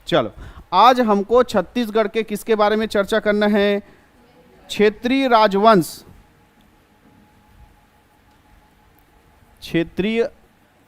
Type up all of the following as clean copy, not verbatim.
चलो, आज हमको छत्तीसगढ़ के किसके बारे में चर्चा करना है? क्षेत्रीय राजवंश। क्षेत्रीय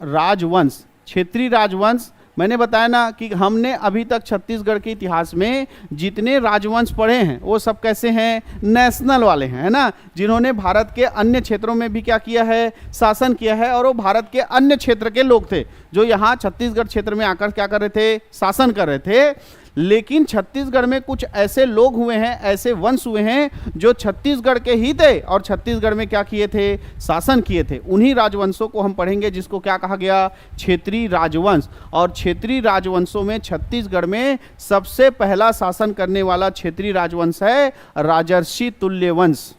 राजवंश, क्षेत्रीय राजवंश। मैंने बताया ना कि हमने अभी तक छत्तीसगढ़ के इतिहास में जितने राजवंश पढ़े हैं वो सब कैसे हैं? नेशनल वाले हैं, है ना, जिन्होंने भारत के अन्य क्षेत्रों में भी क्या किया है? शासन किया है। और वो भारत के अन्य क्षेत्र के लोग थे जो यहाँ छत्तीसगढ़ क्षेत्र में आकर क्या कर रहे थे? शासन कर रहे थे। लेकिन छत्तीसगढ़ में कुछ ऐसे लोग हुए हैं, ऐसे वंश हुए हैं जो छत्तीसगढ़ के ही थे और छत्तीसगढ़ में क्या किए थे? शासन किए थे। उन्हीं राजवंशों को हम पढ़ेंगे जिसको क्या कहा गया? क्षेत्रीय राजवंश। और क्षेत्रीय राजवंशों में छत्तीसगढ़ में सबसे पहला शासन करने वाला क्षेत्रीय राजवंश है राजर्षि तुल्य वंश।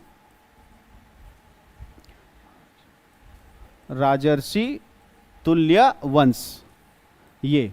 राजर्षि तुल्य वंश, ये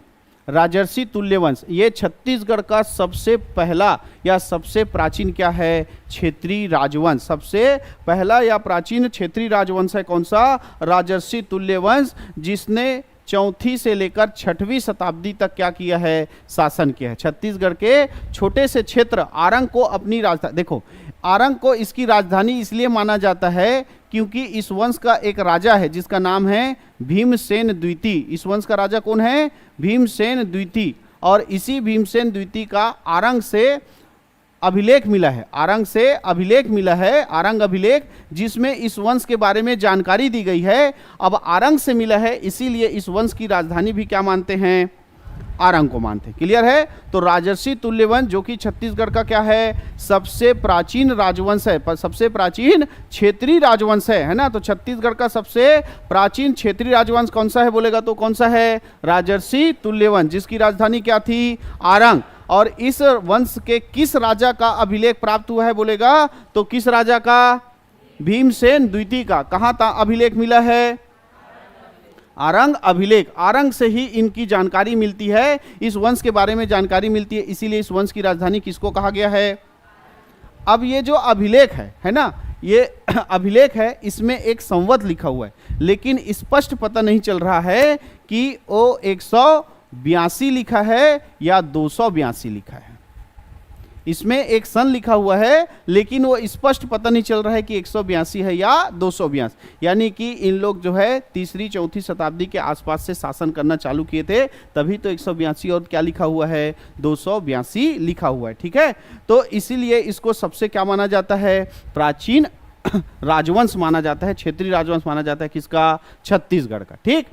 राजर्षि तुल्य वंश, ये छत्तीसगढ़ का सबसे पहला या सबसे प्राचीन क्या है? क्षेत्रीय राजवंश। सबसे पहला या प्राचीन क्षेत्रीय राजवंश है कौन सा? राजर्षि तुल्य वंश, जिसने 4वीं से लेकर 6वीं शताब्दी तक क्या किया है? शासन किया है। छत्तीसगढ़ के छोटे से क्षेत्र आरंग को अपनी राजधानी, देखो आरंग को इसकी राजधानी इसलिए माना जाता है क्योंकि इस वंश का एक राजा है जिसका नाम है भीमसेन द्वितीय। इस वंश का राजा कौन है? भीमसेन द्वितीय। और इसी भीमसेन द्वितीय का आरंग से अभिलेख मिला है, आरंग से अभिलेख मिला है, आरंग अभिलेख, जिसमें इस वंश के बारे में जानकारी दी गई है। अब आरंग से मिला है, इसीलिए इस वंश की राजधानी भी क्या मानते हैं? आरंग को मानते हैं। क्लियर है? तो राजर्षि तुल्य वंश जो कि छत्तीसगढ़ का क्या है? सबसे प्राचीन राजवंश है, सबसे प्राचीन क्षेत्रीय राजवंश है ना। तो छत्तीसगढ़ का सबसे प्राचीन क्षेत्रीय राजवंश कौन सा है बोलेगा तो कौन सा है? राजर्षि तुल्य वंश, जिसकी राजधानी क्या थी? आरंग। और इस वंश के किस राजा का अभिलेख प्राप्त हुआ है बोलेगा तो किस राजा का? भीमसेन द्वितीय का। कहां था अभिलेख मिला है? आरंग अभिलेख। आरंग से ही इनकी जानकारी मिलती है, इस वंश के बारे में जानकारी मिलती है, इसीलिए इस वंश की राजधानी किसको कहा गया है? अब ये जो अभिलेख है ना, ये अभिलेख है, इसमें एक संवत लिखा हुआ है, लेकिन स्पष्ट पता नहीं चल रहा है कि वो 182 लिखा है या 282 लिखा है। इसमें एक सन लिखा हुआ है लेकिन वो स्पष्ट पता नहीं चल रहा है कि 182 है या 282। यानी कि इन लोग जो है 3री-4थी शताब्दी के आसपास से शासन करना चालू किए थे, तभी तो 182 और क्या लिखा हुआ है? 282 लिखा हुआ है। ठीक है, तो इसीलिए इसको सबसे क्या माना जाता है? प्राचीन राजवंश माना जाता है, क्षेत्रीय राजवंश माना जाता है। किसका? छत्तीसगढ़ का। ठीक,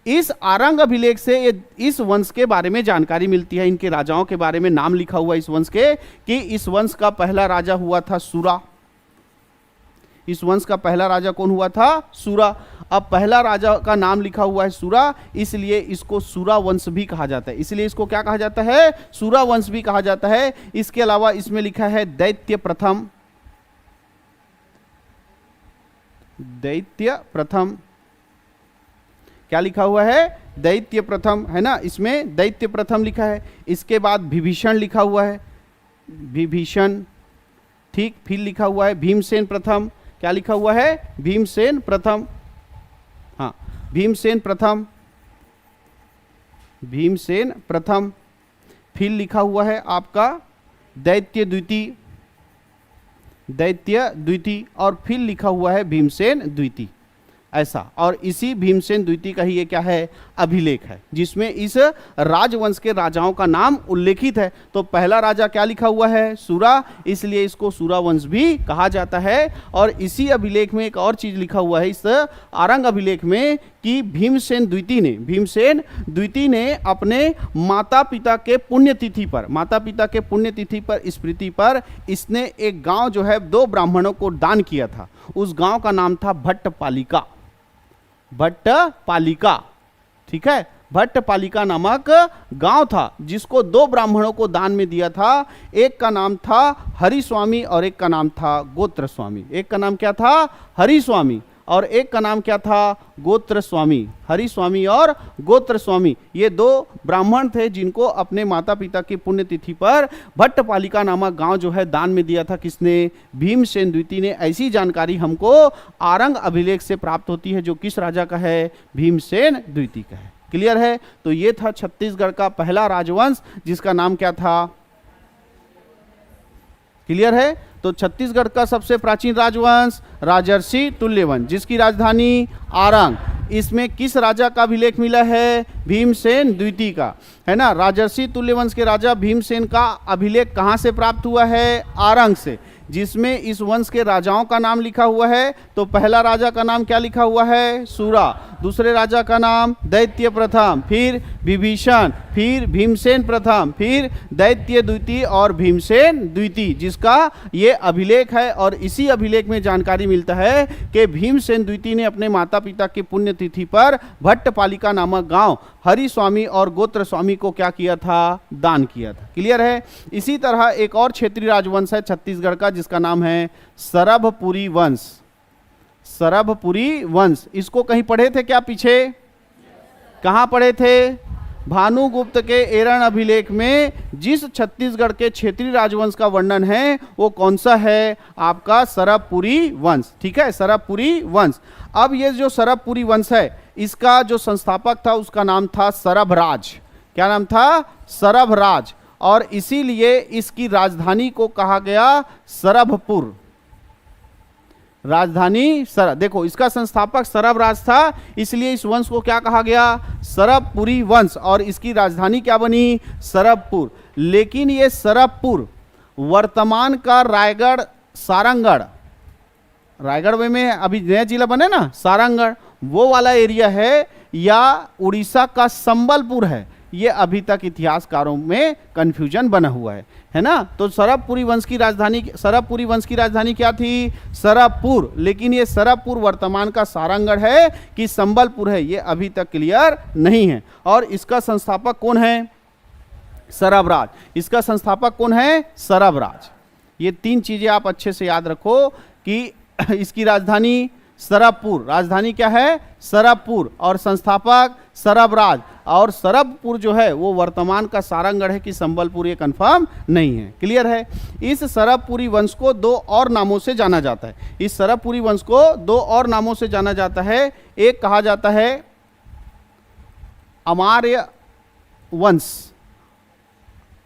इस आरंग अभिलेख से इस वंश के बारे में जानकारी मिलती है, इनके राजाओं के बारे में नाम लिखा हुआ इस वंश के कि इस वंश का पहला राजा हुआ था सूरा। इस वंश का पहला राजा कौन हुआ था? सूरा। अब पहला राजा का नाम लिखा हुआ है सूरा, इसलिए इसको सूरा वंश भी कहा जाता है। इसलिए इसको क्या कहा जाता है? सूरा वंश भी कहा जाता है। इसके अलावा इसमें लिखा है दैत्य प्रथम। दैत्य प्रथम क्या लिखा हुआ है? दैत्य प्रथम, है ना, इसमें दैत्य प्रथम लिखा है। इसके बाद विभीषण लिखा हुआ है, विभीषण। ठीक, फिर लिखा हुआ है भीमसेन प्रथम। क्या लिखा हुआ है? भीमसेन प्रथम। हाँ, भीमसेन प्रथम, भीमसेन प्रथम। फिर लिखा हुआ है आपका दैत्य द्वितीय, दैत्य द्वितीय। और फिर लिखा हुआ है भीमसेन द्वितीय, ऐसा। और इसी भीमसेन द्वितीय का ही ये क्या है? अभिलेख है, जिसमें इस राजवंश के राजाओं का नाम उल्लेखित है। तो पहला राजा क्या लिखा हुआ है? सूरा, इसलिए इसको सूरा वंश भी कहा जाता है। और इसी अभिलेख में एक और चीज लिखा हुआ है, इस आरंग अभिलेख में, कि भीमसेन द्वितीय ने अपने माता पिता के पुण्यतिथि पर, माता पिता के पुण्यतिथि पर, स्मृति पर, इसने एक गांव जो है 2 ब्राह्मणों को दान किया था। उस गांव का नाम था भट्टपालिका। भट्टपालिका, ठीक है, भट्टपालिका नामक गांव था जिसको 2 ब्राह्मणों को दान में दिया था। एक का नाम था हरिस्वामी और एक का नाम था गोत्रस्वामी। एक का नाम क्या था? हरिस्वामी, और एक का नाम क्या था? गोत्रस्वामी। हरिस्वामी और गोत्रस्वामी, ये 2 ब्राह्मण थे जिनको अपने माता पिता की पुण्यतिथि पर भट्टपालिका नामक गांव जो है दान में दिया था। किसने? भीमसेन द्वितीय ने। ऐसी जानकारी हमको आरंग अभिलेख से प्राप्त होती है जो किस राजा का है? भीमसेन द्वितीय का है। क्लियर है? तो ये था छत्तीसगढ़ का पहला राजवंश जिसका नाम क्या था? क्लियर है? तो छत्तीसगढ़ का सबसे प्राचीन राजवंश राजर्षि तुल्यवंश, जिसकी राजधानी आरंग। इसमें किस राजा का अभिलेख मिला है? भीमसेन द्वितीय का, है ना। राजर्षि तुल्यवंश के राजा भीमसेन का अभिलेख कहाँ से प्राप्त हुआ है? आरंग से, जिसमें इस वंश के राजाओं का नाम लिखा हुआ है। तो पहला राजा का नाम क्या लिखा हुआ है? सूरा। दूसरे राजा का नाम दैत्य प्रथम, फिर विभीषण, फिर भीमसेन प्रथम, फिर दैत्य द्वितीय और भीमसेन द्वितीय, जिसका ये अभिलेख है। और इसी अभिलेख में जानकारी मिलता है कि भीमसेन द्वितीय ने अपने माता पिता की पुण्यतिथि पर भट्टपालिका नामक गांव हरिस्वामी और गोत्र स्वामी को क्या किया था? दान किया था। क्लियर है? इसी तरह एक और क्षेत्रीय राजवंश है छत्तीसगढ़ का जिसका नाम है सरभपुरी वंश। सरभपुरी वंश, इसको कहीं पढ़े थे क्या पीछे? कहां पढ़े थे? भानुगुप्त के एरण अभिलेख में जिस छत्तीसगढ़ के क्षेत्रीय राजवंश का वर्णन है वो कौन सा है? आपका सरभपुरी वंश। ठीक है, सरभपुरी वंश। अब ये जो सरभपुरी वंश है इसका जो संस्थापक था उसका नाम था सरभराज। क्या नाम था? सरभराज। और इसीलिए इसकी राजधानी को कहा गया सरभपुर। राजधानी देखो, इसका संस्थापक सरभराज था, इसलिए इस वंश को क्या कहा गया? सरभपुरी वंश। और इसकी राजधानी क्या बनी? सरभपुर। लेकिन ये सरभपुर वर्तमान का रायगढ़, सारंगढ़, रायगढ़ में अभी नया जिला बने ना सारंगढ़, वो वाला एरिया है, या उड़ीसा का संबलपुर है, ये अभी तक इतिहासकारों में कंफ्यूजन बना हुआ है ना। तो सरभपुरी वंश की राजधानी क्या थी? सरभपुर। लेकिन ये सरभपुर वर्तमान का सारंगढ़ है कि संबलपुर है, ये अभी तक क्लियर नहीं है। और इसका संस्थापक कौन है? सरभराज। इसका संस्थापक कौन है? सरभराज। ये तीन चीजें आप अच्छे से याद रखो कि इसकी राजधानी सरभपुर, राजधानी क्या है? सरभपुर, और संस्थापक सरभराज। और सरभपुर जो है वो वर्तमान का सारंगढ़ है कि संबलपुर, ये कंफर्म नहीं है। क्लियर है? इस सरभपुरी वंश को दो और नामों से जाना जाता है। इस सरभपुरी वंश को दो और नामों से जाना जाता है। एक कहा जाता है अमार्य वंश,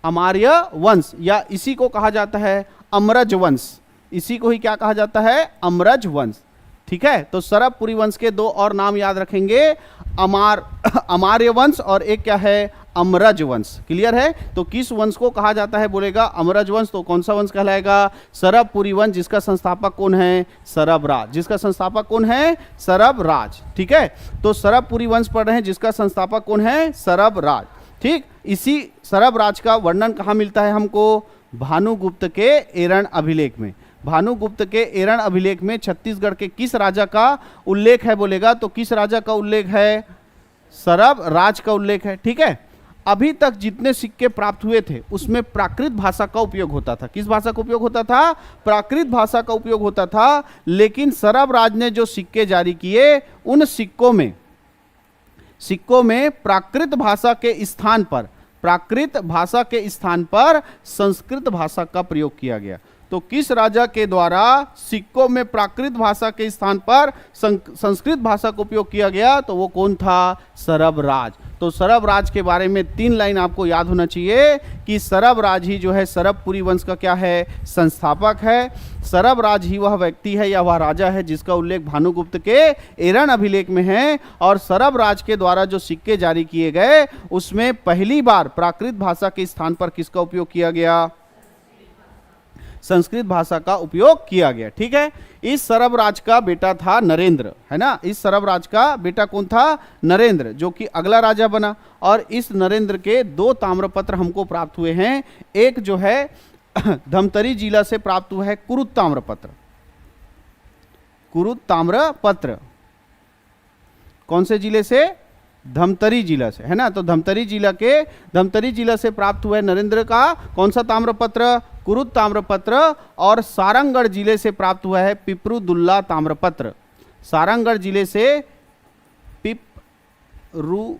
अमार्य वंश, या इसी को कहा जाता है अमरज वंश। इसी को ही क्या कहा जाता है? अमरज वंश। ठीक है, तो सरभपुरी वंश के दो और नाम याद रखेंगे, अमार्य वंश और एक क्या है? अमरज वंश। क्लियर है? तो किस वंश को कहा जाता है बोलेगा? अमरज वंश। तो कौन सा वंश कहलाएगा? सरभपुरी वंश, जिसका संस्थापक कौन है? सरभराज। जिसका संस्थापक कौन है? सरभराज। ठीक है, तो सरभपुरी वंश पढ़ रहे हैं जिसका संस्थापक कौन है? सरभराज। ठीक, इसी सरभराज का वर्णन कहाँ मिलता है हमको? भानुगुप्त के एरण अभिलेख में। भानुगुप्त के एरण अभिलेख में छत्तीसगढ़ के किस राजा का उल्लेख है बोलेगा? तो किस राजा का उल्लेख है? सरभराज का उल्लेख है। ठीक है, अभी तक जितने सिक्के प्राप्त हुए थे उसमें प्राकृत भाषा का उपयोग होता था। किस भाषा का उपयोग होता था? प्राकृत भाषा का उपयोग होता था। लेकिन सरभराज ने जो सिक्के जारी किए उन सिक्कों में प्राकृत भाषा के स्थान पर संस्कृत भाषा का प्रयोग किया गया। तो किस राजा के द्वारा सिक्कों में प्राकृत भाषा के स्थान पर संस्कृत भाषा का उपयोग किया गया? तो वो कौन था? सरभराज। तो सरभराज के बारे में 3 लाइन आपको याद होना चाहिए कि सरभराज ही जो है सरभपुरी वंश का क्या है? संस्थापक है। सरभराज ही वह व्यक्ति है या वह राजा है जिसका उल्लेख भानुगुप्त के एरण अभिलेख में है। और सरभराज के द्वारा जो सिक्के जारी किए गए उसमें पहली बार प्राकृत भाषा के स्थान पर किसका उपयोग किया गया? संस्कृत भाषा का उपयोग किया गया। ठीक है, इस सरभराज का बेटा था नरेंद्र, है ना। इस सरभराज का बेटा कौन था? नरेंद्र, जो कि अगला राजा बना। और इस नरेंद्र के 2 ताम्रपत्र हमको प्राप्त हुए हैं। एक जो है धमतरी जिला से प्राप्त हुआ है कुरुत ताम्रपत्र। कुरुत ताम्रपत्र कौन से जिले से? धमतरी जिला से, है ना। तो धमतरी जिला से प्राप्त हुआ है नरेंद्र का कौन सा ताम्रपत्र? कुरुत ताम्रपत्र। और सारंगढ़ जिले से प्राप्त हुआ है पिपरुदुल्ला ताम्रपत्र। सारंगढ़ जिले से पिपरुदुल्ला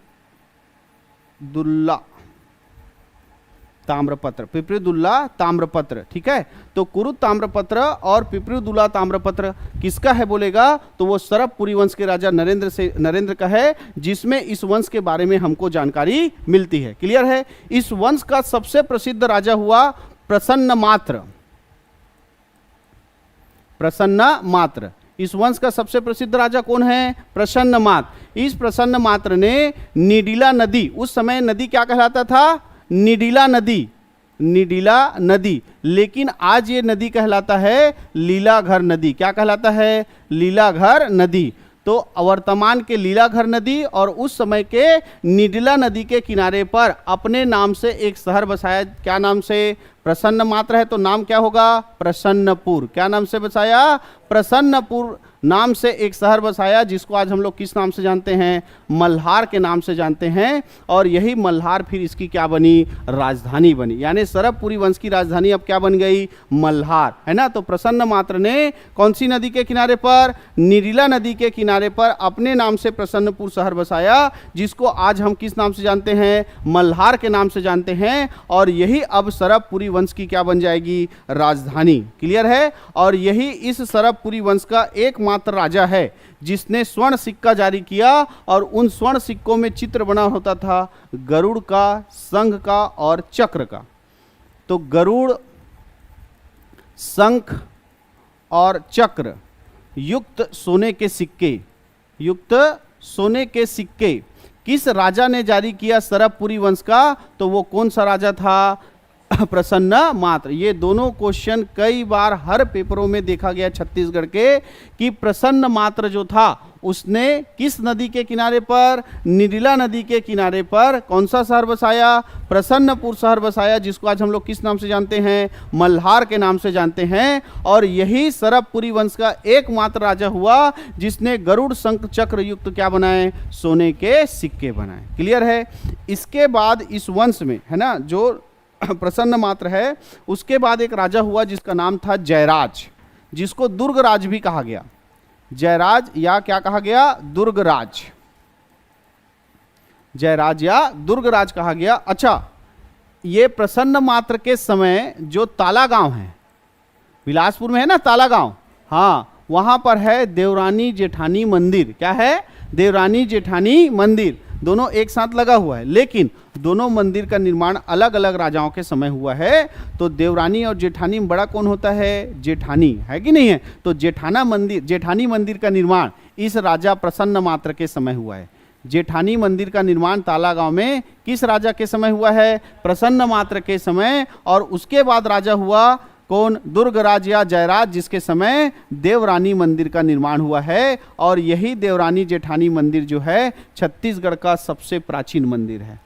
ताम्रपत्र, पिपरीदुल्ला ताम्रपत्र, ठीक है। तो कुरुद ताम्रपत्र और पिपरीदुल्ला ताम्रपत्र किसका है बोलेगा तो वो सरबपुरी वंश के राजा नरेंद्र का है, जिसमें इस वंश के बारे में हमको जानकारी मिलती है। क्लियर है। इस वंश का सबसे प्रसिद्ध राजा हुआ प्रसन्नमात्र। प्रसन्नमात्र, इस वंश का सबसे प्रसिद्ध राजा कौन है? प्रसन्नमात्र। इस प्रसन्नमात्र ने निडिला नदी, उस समय नदी क्या कहलाता था? निडिला नदी, निडिला नदी, लेकिन आज ये नदी कहलाता है लीलाघर नदी। क्या कहलाता है? लीलाघर नदी। तो वर्तमान के लीलाघर नदी और उस समय के निडिला नदी के किनारे पर अपने नाम से एक शहर बसाया। क्या नाम से? प्रसन्नमात्र है तो नाम क्या होगा? प्रसन्नपुर। क्या नाम से बसाया? प्रसन्नपुर नाम से एक शहर बसाया, जिसको आज हम लोग किस नाम से जानते हैं? मल्हार के नाम से जानते हैं। और यही मल्हार फिर इसकी क्या बनी? राजधानी बनी। यानी सरबपुरी वंश की राजधानी अब क्या बन गई? मल्हार, है ना। तो प्रसन्नमात्र ने कौन सी नदी के किनारे पर? निडिला नदी के किनारे पर अपने नाम से प्रसन्नपुर शहर बसाया, जिसको आज हम किस नाम से जानते हैं? मल्हार के नाम से जानते हैं। और यही अब सरबपुरी वंश की क्या बन जाएगी? राजधानी। क्लियर है। और यही इस सरबपुरी वंश का एकमात्र राजा है जिसने स्वर्ण सिक्का जारी किया, और उन स्वर्ण सिक्कों में चित्र बना होता था गरुड़ का, शंख का और चक्र का। तो गरुड़, शंख और चक्र युक्त सोने के सिक्के, युक्त सोने के सिक्के किस राजा ने जारी किया सरबपुरी वंश का? तो वो कौन सा राजा था? प्रसन्नमात्र। ये दोनों क्वेश्चन कई बार हर पेपरों में देखा गया छत्तीसगढ़ के, कि प्रसन्नमात्र जो था उसने किस नदी के किनारे पर? निडिला नदी के किनारे पर कौन सा शहर बसाया? प्रसन्नपुर शहर बसाया, जिसको आज हम लोग किस नाम से जानते हैं? मल्हार के नाम से जानते हैं। और यही सरबपुरी वंश का एकमात्र राजा हुआ जिसने गरुड़, शंख, चक्र युक्त क्या बनाए? सोने के सिक्के बनाए। क्लियर है। इसके बाद इस वंश में, है ना, जो प्रसन्नमात्र है, उसके बाद एक राजा हुआ जिसका नाम था जयराज, जिसको दुर्गराज भी कहा गया। जयराज या क्या कहा गया? दुर्गराज। जयराज या दुर्गराज कहा गया। अच्छा, ये प्रसन्नमात्र के समय जो ताला गांव है, बिलासपुर में है ना ताला गांव, हाँ, वहां पर है देवरानी जेठानी मंदिर। क्या है? देवरानी जेठानी मंदिर। दोनों एक साथ लगा हुआ है, लेकिन दोनों मंदिर का निर्माण अलग अलग राजाओं के समय हुआ है। तो देवरानी और जेठानी में बड़ा कौन होता है? जेठानी, है कि नहीं है? तो जेठानी मंदिर का निर्माण इस राजा प्रसन्नमात्र के समय हुआ है। जेठानी मंदिर का निर्माण ताला गांव में किस राजा के समय हुआ है? प्रसन्नमात्र के समय। और उसके बाद राजा हुआ कौन? दुर्गराज या जयराज, जिसके समय देवरानी मंदिर का निर्माण हुआ है। और यही देवरानी जेठानी मंदिर जो है छत्तीसगढ़ का सबसे प्राचीन मंदिर है।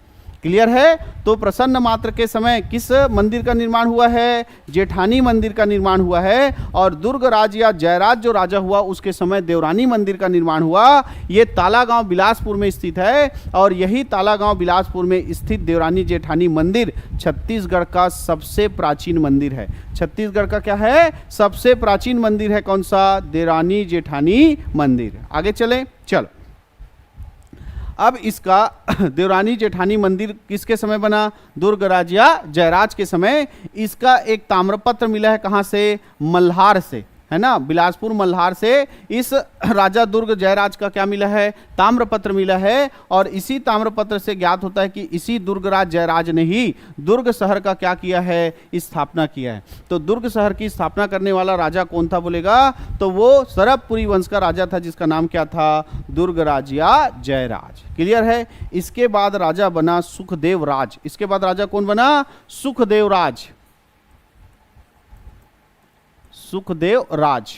क्लियर है। तो प्रसन्नमात्र के समय किस मंदिर का निर्माण हुआ है? जेठानी मंदिर का निर्माण हुआ है। और दुर्गराज या जयराज जो राजा हुआ उसके समय देवरानी मंदिर का निर्माण हुआ। ये तालागांव बिलासपुर में स्थित है। और यही तालागांव बिलासपुर में स्थित देवरानी जेठानी मंदिर छत्तीसगढ़ का सबसे प्राचीन मंदिर है। छत्तीसगढ़ का क्या है? सबसे प्राचीन मंदिर है। कौन सा? देवरानी जेठानी मंदिर। आगे चले, चलो। अब इसका देवरानी जेठानी मंदिर किसके समय बना? दुर्गराज या जयराज के समय। इसका एक ताम्रपत्र मिला है, कहां से? मल्हार से, है ना, बिलासपुर मल्हार से इस राजा दुर्ग जयराज का क्या मिला है? ताम्रपत्र मिला है। और इसी ताम्रपत्र से ज्ञात होता है कि इसी दुर्गराज जयराज ने ही दुर्ग शहर का क्या किया है? स्थापना किया है। तो दुर्ग शहर की स्थापना करने वाला राजा कौन था बोलेगा? तो वो सरबपुरी वंश का राजा था, जिसका नाम क्या था? दुर्गराज या जयराज। क्लियर है। इसके बाद राजा बना सुखदेव राज। इसके बाद राजा कौन बना? सुखदेव राज। सुखदेव राज,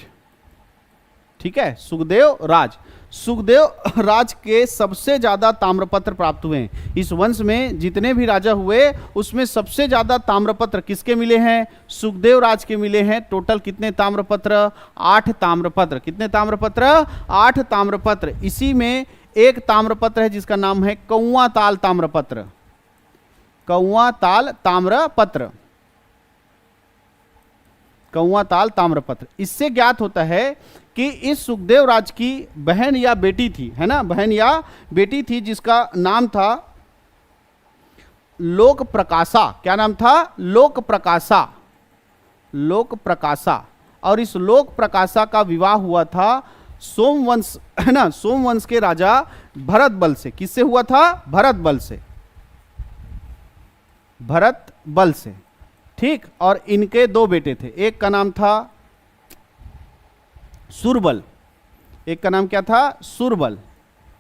ठीक है, सुखदेव राज। सुखदेव राज के सबसे ज्यादा ताम्रपत्र प्राप्त हुए हैं। इस वंश में जितने भी राजा हुए उसमें सबसे ज्यादा ताम्रपत्र किसके मिले हैं? सुखदेव राज के मिले हैं। टोटल कितने ताम्रपत्र? 8 ताम्रपत्र। कितने ताम्रपत्र? 8 ताम्रपत्र। इसी में एक ताम्रपत्र है जिसका नाम है कौवा ताल ताम्रपत्र। कौवा ताल ताम्रपत्र, कौवा ताल ताम्रपत्र। इससे ज्ञात होता है कि इस सुखदेव राज की बहन या बेटी थी, है ना, बहन या बेटी थी, जिसका नाम था लोक प्रकाशा, क्या नाम था? लोक प्रकाशा, लोक प्रकाशा। और इस लोक प्रकाशा का विवाह हुआ था सोमवंश, है ना, सोमवंश के राजा भरत बल से। किससे हुआ था? भरत बल से, भरत बल से, ठीक। और इनके दो बेटे थे, एक का नाम था सुरबल, एक का नाम क्या था? सुरबल,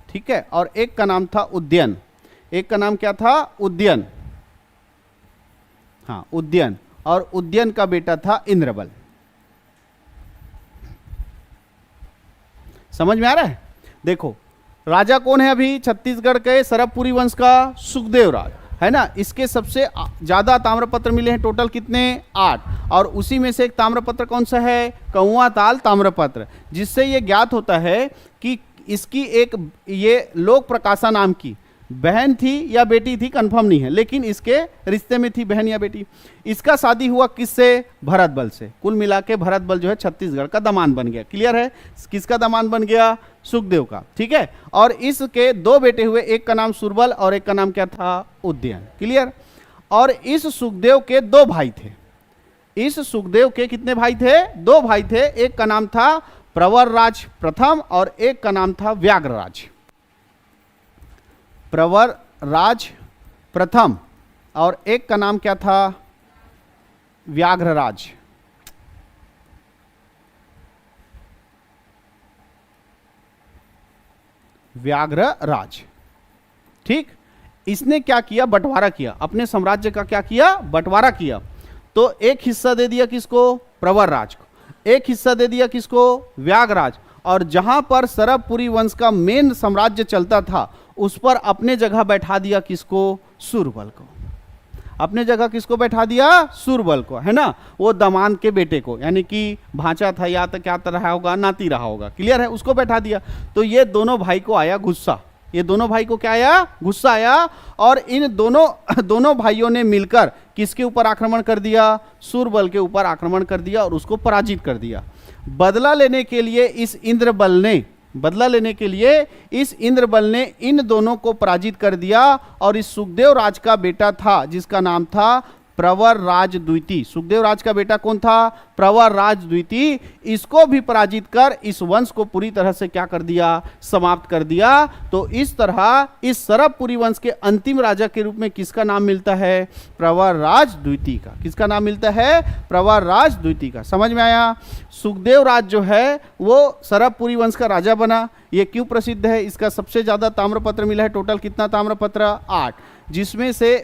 ठीक है। और एक का नाम था उद्यन, एक का नाम क्या था? उद्यन, हाँ उद्यन। और उद्यन का बेटा था इंद्रबल। समझ में आ रहा है? देखो राजा कौन है अभी छत्तीसगढ़ के सरबपुरी वंश का? सुखदेव राज, है ना। इसके सबसे ज्यादा ताम्रपत्र मिले हैं, टोटल कितने? 8। और उसी में से एक ताम्रपत्र कौन सा है? कौवा ताल ताम्रपत्र, जिससे ये ज्ञात होता है कि इसकी एक ये लोक प्रकाशा नाम की बहन थी या बेटी थी, कंफर्म नहीं है, लेकिन इसके रिश्ते में थी बहन या बेटी। इसका शादी हुआ किससे? भरत बल से। कुल मिला के भरत बल जो है छत्तीसगढ़ का दामाद बन गया। क्लियर है? किसका दामाद बन गया? सुखदेव का, ठीक है। और इसके दो बेटे हुए, एक का नाम सुरबल और एक का नाम क्या था? उद्यन। क्लियर? और इस सुखदेव के दो भाई थे। इस सुखदेव के कितने भाई थे? दो भाई थे। एक का नाम था प्रवरराज प्रथम और एक का नाम था व्याघ्रराज। प्रवरराज प्रथम और एक का नाम क्या था? व्याघ्रराज। व्याघ्रराज, ठीक। इसने क्या किया? बंटवारा किया, अपने साम्राज्य का क्या किया? बंटवारा किया। तो एक हिस्सा दे दिया किसको? प्रवरराज को। एक हिस्सा दे दिया किसको? व्याघ्रराज। और जहां पर सरबपुरी वंश का मेन साम्राज्य चलता था, उस पर अपने जगह बैठा दिया किसको? सुरबल को। अपने जगह किसको बैठा दिया? सुरबल को, है ना। वो दामाद के बेटे को, यानी कि भांचा था या तो क्या रहा होगा, नाती रहा होगा। क्लियर है? उसको बैठा दिया। तो ये दोनों भाई को आया गुस्सा। ये दोनों भाई को क्या आया? गुस्सा आया। और इन दोनों भाइयों ने मिलकर किसके ऊपर आक्रमण कर दिया? सुरबल के ऊपर आक्रमण कर दिया और उसको पराजित कर दिया। बदला लेने के लिए इस इंद्रबल ने इन दोनों को पराजित कर दिया। और इस सुखदेव राज का बेटा था जिसका नाम था प्रवरराज द्वितीय। सुखदेव राज का बेटा कौन था? प्रवरराज द्वितीय। इसको भी पराजित कर इस वंश को पूरी तरह से क्या कर दिया? समाप्त कर दिया। तो इस तरह इस सरबपुरी वंश के अंतिम राजा के रूप में किसका नाम मिलता है? प्रवरराज द्वितीय का। किसका नाम मिलता है? प्रवरराज द्वितीय का। समझ में आया? सुखदेव राज जो है वो सरबपुरी वंश का राजा बना। ये क्यों प्रसिद्ध है? इसका सबसे ज्यादा ताम्रपत्र मिला है। टोटल कितना ताम्रपत्र? 8, जिसमें से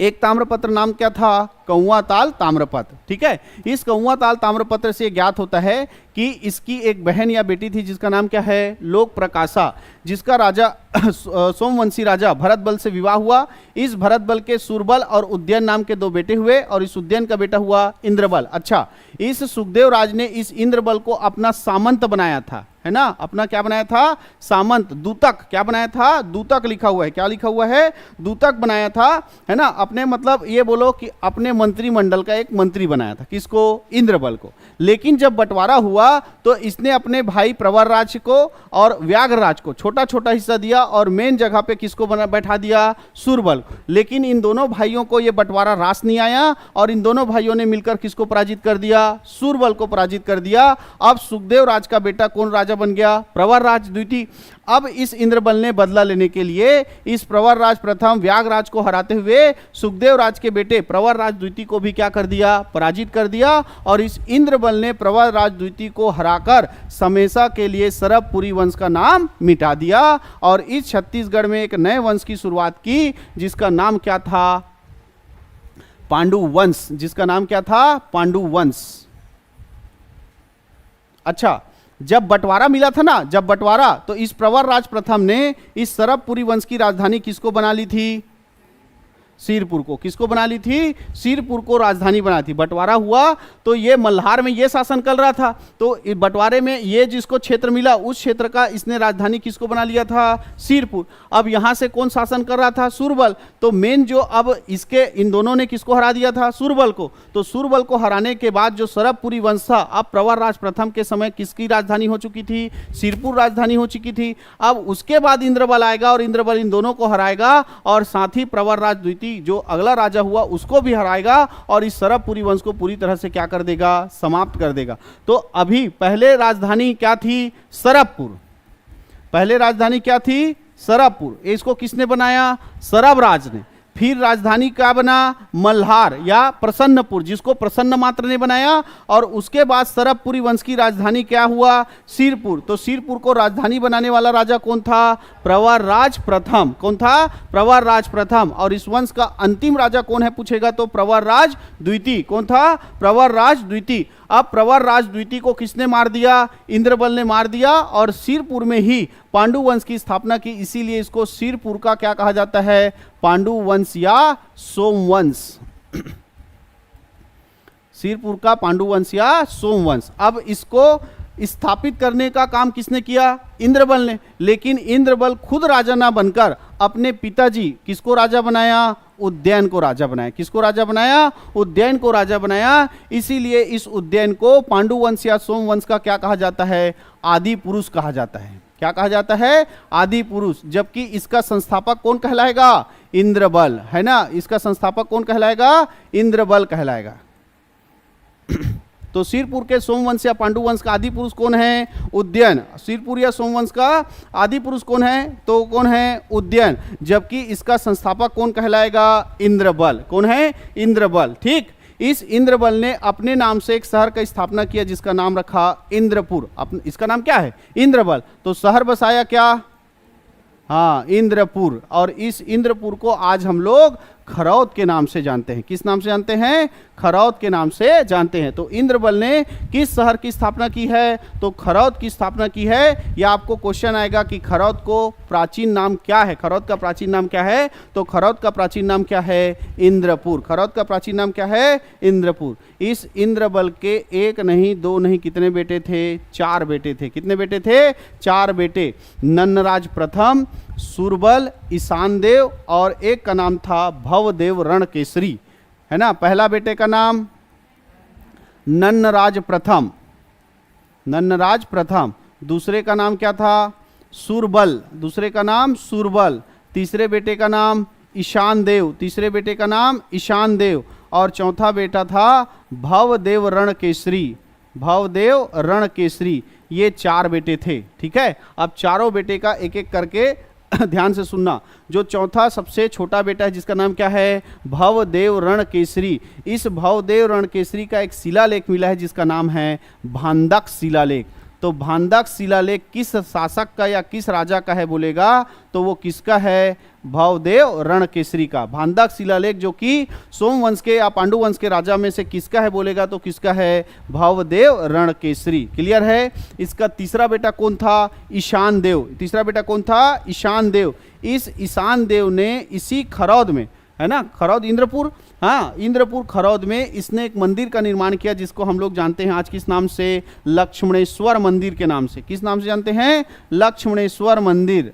एक ताम्रपत्र नाम क्या था? कौवा ताल ताम्रपत्र, ठीक है। इस कौवा ताल ताम्रपत्र से ज्ञात होता है कि इसकी एक बहन या बेटी थी जिसका नाम क्या है? लोक प्रकाशा, जिसका राजा सोमवंशी राजा भरत बल से विवाह हुआ। इस भरत बल के सुरबल और उद्यन नाम के दो बेटे हुए और इस उद्यन का बेटा हुआ इंद्रबल। अच्छा, इस सुखदेव राज ने इस इंद्रबल को अपना सामंत बनाया था, है ना। अपना क्या बनाया था? सामंत, दूतक। क्या बनाया था? दूतक लिखा हुआ है। क्या लिखा हुआ है? दूतक बनाया था, है ना। अपने मतलब ये बोलो कि अपने मंत्रिमंडल का एक मंत्री बनाया था। किसको? इंद्रबल को। लेकिन जब बंटवारा हुआ तो इसने अपने भाई प्रवरराज को और व्याघ्रराज को छोटा छोटा हिस्सा दिया और मेन जगह पे किसको बैठा दिया? सुरबल। लेकिन इन दोनों भाइयों को यह बंटवारा रास नहीं आया और इन दोनों भाइयों ने मिलकर किसको पराजित कर दिया? सुरबल को पराजित कर दिया। अब सुखदेव राज का बेटा कौन राजा बन गया? प्रवरराज द्वितीय। अब इस इंद्रबल ने बदला लेने के लिए इस प्रवरराज प्रथम व्याघ्रराज को हराते हुए सुखदेव राज के बेटे प्रवरराज द्वितीय को भी क्या कर दिया? पराजित कर दिया। और इस इंद्रबल ने प्रवरराज द्वितीय को हराकर हमेशा के लिए सरबपुरी वंश का नाम मिटा दिया और इस छत्तीसगढ़ में एक नए वंश की शुरुआत की जिसका नाम क्या था? पांडु वंश। जिसका नाम क्या था? पांडु वंश। अच्छा, जब बंटवारा मिला था ना, जब बंटवारा, तो इस प्रवरराज प्रथम ने इस सरबपुरी वंश की राजधानी किसको बना ली थी? सिरपुर को। किसको बना ली थी? सिरपुर को राजधानी बना थी। बंटवारा हुआ तो ये मल्हार में ये शासन कर रहा था, तो बंटवारे में ये जिसको क्षेत्र मिला उस क्षेत्र का इसने राजधानी किसको बना लिया था? सिरपुर। अब यहां से कौन शासन कर रहा था? सुरबल। तो मेन जो अब इसके इन दोनों ने किसको हरा दिया था? सुरबल को। तो सुरबल को हराने के बाद जो सरबपुरी वंश था, अब प्रवरराज प्रथम के समय किसकी राजधानी हो चुकी थी? सिरपुर राजधानी हो चुकी थी। अब उसके बाद इंद्रबल आएगा और इंद्रबल इन दोनों को हराएगा और साथ ही प्रवरराज द्वितीय जो अगला राजा हुआ उसको भी हराएगा और इस सरबपुरी वंश को पूरी तरह से क्या कर देगा? समाप्त कर देगा। तो अभी पहले राजधानी क्या थी? सरबपुर। पहले राजधानी क्या थी? सरबपुर। इसको किसने बनाया? सरबराज ने। फिर राजधानी क्या बना? मल्हार या प्रसन्नपुर, जिसको प्रसन्न मात्र ने बनाया। और उसके बाद सरबपुरी वंश की राजधानी क्या हुआ? सिरपुर। तो सिरपुर को राजधानी बनाने वाला राजा कौन था? प्रवरराज प्रथम। कौन था? प्रवरराज प्रथम। और इस वंश का अंतिम राजा कौन है पूछेगा तो प्रवरराज द्वितीय। कौन था? प्रवरराज द्वितीय। अब प्रवरराज द्वितीय को किसने मार दिया? इंद्रबल ने मार दिया और सिरपुर में ही पांडु वंश की स्थापना की। इसीलिए इसको सिरपुर का क्या कहा जाता है? पांडु वंश या सोमवंश। सिरपुर का पांडु वंश या सोमवंश। अब इसको स्थापित करने का काम किसने किया? इंद्रबल ने। लेकिन इंद्रबल खुद राजा ना बनकर अपने पिताजी किसको राजा बनाया? उज्जैन को राजा बनाया। किसको राजा बनाया? उज्जैन को राजा बनाया। इसीलिए इस उज्जैन को पांडु वंश या सोमवंश का क्या कहा जाता है? आदि पुरुष कहा जाता है। क्या कहा जाता है? आदि पुरुष। जबकि इसका संस्थापक कौन कहलाएगा? इंद्रबल, है ना। इसका संस्थापक कौन कहलाएगा? इंद्रबल कहलाएगा। तो सिरपुर के सोमवंश या पांडु वंश का आदि पुरुष कौन है? उज्जैन। सिरपुर या सोमवंश का आदि पुरुष कौन है? तो कौन है? उज्जैन। जबकि इसका संस्थापक कौन कहलाएगा? इंद्रबल। कौन है? इंद्रबल। ठीक। इस इंद्रबल ने अपने नाम से एक शहर का स्थापना किया जिसका नाम रखा इंद्रपुर। इसका नाम क्या है? इंद्रबल। तो शहर बसाया क्या? हाँ, इंद्रपुर। और इस इंद्रपुर को आज हम लोग खरौद के नाम से जानते हैं। किस नाम से जानते हैं? खरौद के नाम से जानते हैं। तो इंद्रबल ने किस शहर की स्थापना की है? तो खरौद की स्थापना की है। या आपको क्वेश्चन आएगा कि खरौद को प्राचीन नाम क्या है? खरौद का प्राचीन नाम क्या है? तो खरौद का प्राचीन नाम क्या है? इंद्रपुर। खरौद का प्राचीन नाम क्या है? इंद्रपुर। इस इंद्रबल के एक नहीं, दो नहीं, कितने बेटे थे? 4 बेटे थे। कितने बेटे थे? 4 बेटे। नन्नराज प्रथम, सुरबल, ईशान देव और एक का नाम था भवदेव रणकेसरी, है ना। पहला बेटे का नाम नन्नराज प्रथम। नन्नराज प्रथम। दूसरे का नाम क्या था? सुरबल। दूसरे का नाम सुरबल। तीसरे बेटे का नाम ईशान देव। तीसरे बेटे का नाम ईशान देव। और चौथा बेटा था भवदेव रणकेसरी। भवदेव रणकेसरी। ये 4 बेटे थे। ठीक है। अब चारों बेटे का एक एक करके ध्यान से सुनना। जो चौथा सबसे छोटा बेटा है जिसका नाम क्या है? भवदेव रणकेसरी। इस भवदेव रणकेसरी का एक शिलालेख मिला है जिसका नाम है भांदक शिलालेख। तो भांदक शिलालेख किस शासक का या किस राजा का है बोलेगा तो वो किसका है? भवदेव रणकेसरी का। भांदक शिलालेख जो कि सोमवंश के या पांडु वंश के राजा में से किसका है बोलेगा तो किसका है? भवदेव रणकेसरी। क्लियर है। इसका तीसरा बेटा कौन था? ईशान देव। तीसरा बेटा कौन था? ईशान देव। इस ईशान देव ने इसी खरौद में, है ना, खरौद इंद्रपुर, हाँ, इंद्रपुर खरौद में इसने एक मंदिर का निर्माण किया जिसको हम लोग जानते हैं आज किस नाम से? लक्ष्मणेश्वर मंदिर के नाम से। किस नाम से जानते हैं? लक्ष्मणेश्वर मंदिर।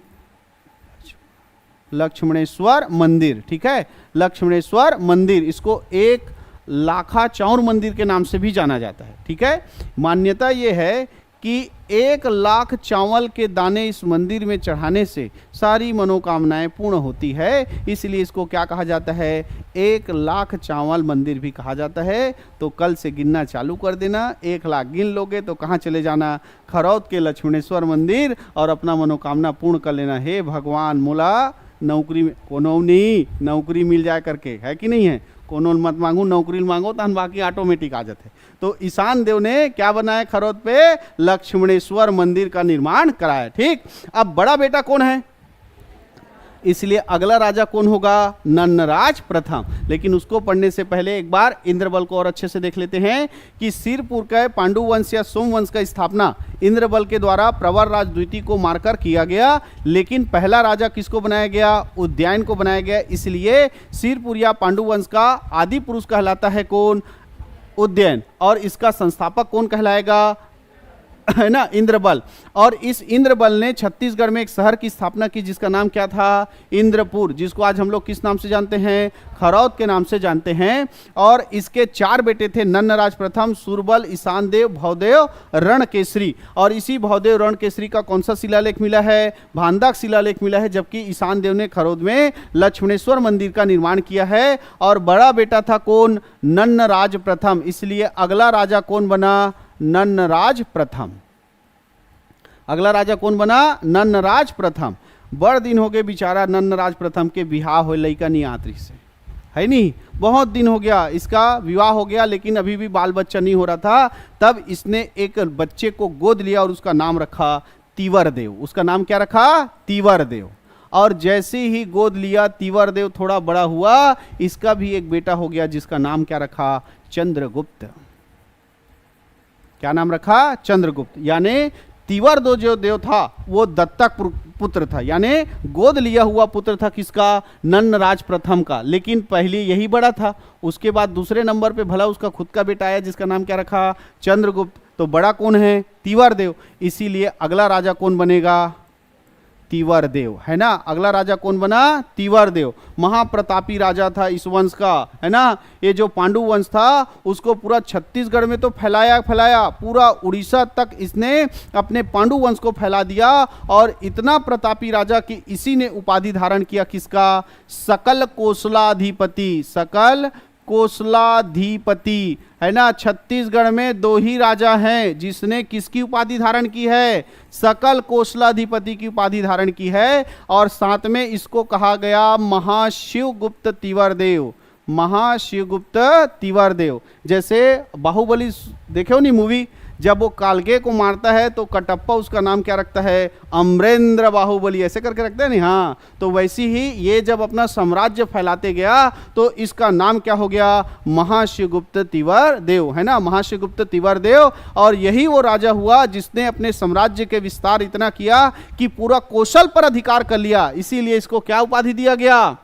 लक्ष्मणेश्वर मंदिर। ठीक है। लक्ष्मणेश्वर मंदिर। इसको एक लाखा चौर मंदिर के नाम से भी जाना जाता है। ठीक है। मान्यता ये है कि 1 लाख चावल के दाने इस मंदिर में चढ़ाने से सारी मनोकामनाएं पूर्ण होती है। इसलिए इसको क्या कहा जाता है? 1 लाख चावल मंदिर भी कहा जाता है। तो कल से गिनना चालू कर देना। 1 लाख गिन लोगे तो कहाँ चले जाना? खरौद के लक्ष्मणेश्वर मंदिर और अपना मनोकामना पूर्ण कर लेना। हे भगवान, मोला नौकरी में कोनो नहीं, नौकरी मिल जाए करके, है कि नहीं है? कोनो मत मांगू, नौकरी मांगो तो बाकी ऑटोमेटिक आ जाते। तो ईशान देव ने क्या बनाया? खरौद पे लक्ष्मणेश्वर मंदिर का निर्माण कराया। ठीक। अब बड़ा बेटा कौन है? इसलिए अगला राजा कौन होगा? नन्नराज प्रथम। लेकिन उसको पढ़ने से पहले एक बार इंद्रबल को और अच्छे से देख लेते हैं कि सिरपुर के पांडु वंश या सोम वंश का स्थापना इंद्रबल के द्वारा प्रवरराज द्वितीय को मारकर किया गया। लेकिन पहला राजा किसको बनाया गया? उदयन को बनाया गया। इसलिए सिरपुर या पांडु वंश का आदि पुरुष कहलाता है कौन? उदयन। और इसका संस्थापक कौन कहलाएगा? है ना, इंद्रबल। और इस इंद्रबल ने छत्तीसगढ़ में एक शहर की स्थापना की जिसका नाम क्या था? इंद्रपुर, जिसको आज हम लोग किस नाम से जानते हैं? खरौद के नाम से जानते हैं। और इसके 4 बेटे थे, नन्नराज प्रथम, सूरबल, ईशान देव, भवदेव, रणकेसरी। और इसी भवदेव रणकेसरी का कौन सा शिलालेख मिला है? भांदाक शिलालेख मिला है। जबकि ईशान देव ने खरौद में लक्ष्मणेश्वर मंदिर का निर्माण किया है। और बड़ा बेटा था कौन? नन्नराज प्रथम। इसलिए अगला राजा कौन बना? नन्नराज प्रथम। अगला राजा कौन बना? नन्नराज प्रथम। बड़ दिन हो गए बेचारा नन्नराज प्रथम के विवाह हो लइका नियात्री से, है नहीं, बहुत दिन हो गया इसका विवाह हो गया, लेकिन अभी भी बाल बच्चा नहीं हो रहा था। तब इसने एक बच्चे को गोद लिया और उसका नाम रखा तिवरदेव। उसका नाम क्या रखा? तिवरदेव। और जैसे ही गोद लिया तिवरदेव थोड़ा बड़ा हुआ, इसका भी एक बेटा हो गया जिसका नाम क्या रखा? चंद्रगुप्त। क्या नाम रखा? चंद्रगुप्त। यानी तिवरदो जो देव था वो दत्तक पुत्र था, यानी गोद लिया हुआ पुत्र था किसका? नन्नराज प्रथम का। लेकिन पहले यही बड़ा था, उसके बाद दूसरे नंबर पे भला उसका खुद का बेटा आया जिसका नाम क्या रखा? चंद्रगुप्त। तो बड़ा कौन है? तिवरदेव। इसीलिए अगला राजा कौन बनेगा? तिवरदेव, है ना। अगला राजा कौन बना? तिवरदेव। महाप्रतापी राजा था इस वंश का, है ना। ये जो पांडु वंश था उसको पूरा छत्तीसगढ़ में तो फैलाया, पूरा उड़ीसा तक इसने अपने पांडु वंश को फैला दिया। और इतना प्रतापी राजा कि इसी ने उपाधि धारण किया किसका? सकल कोसलाधिपति। सकल कोसलाधिपति, है ना। छत्तीसगढ़ में 2 ही राजा हैं जिसने किसकी उपाधि धारण की है? सकल कोसलाधिपति की उपाधि धारण की है। और साथ में इसको कहा गया महाशिवगुप्त तिवरदेव। महाशिवगुप्त तिवरदेव। जैसे बाहुबली देखे हो नहीं मूवी, जब वो कालके को मारता है तो कटप्पा उसका नाम क्या रखता है? अमरेंद्र बाहुबली, ऐसे करके रखते हैं नहीं। हाँ, तो वैसी ही ये जब अपना साम्राज्य फैलाते गया तो इसका नाम क्या हो गया? महाशिवगुप्त तिवरदेव, है ना। महाशिवगुप्त तिवरदेव। और यही वो राजा हुआ जिसने अपने साम्राज्य के विस्तार इतना किया कि पूरा कौशल पर अधिकार कर लिया। इसीलिए इसको क्या उपाधि दिया गया?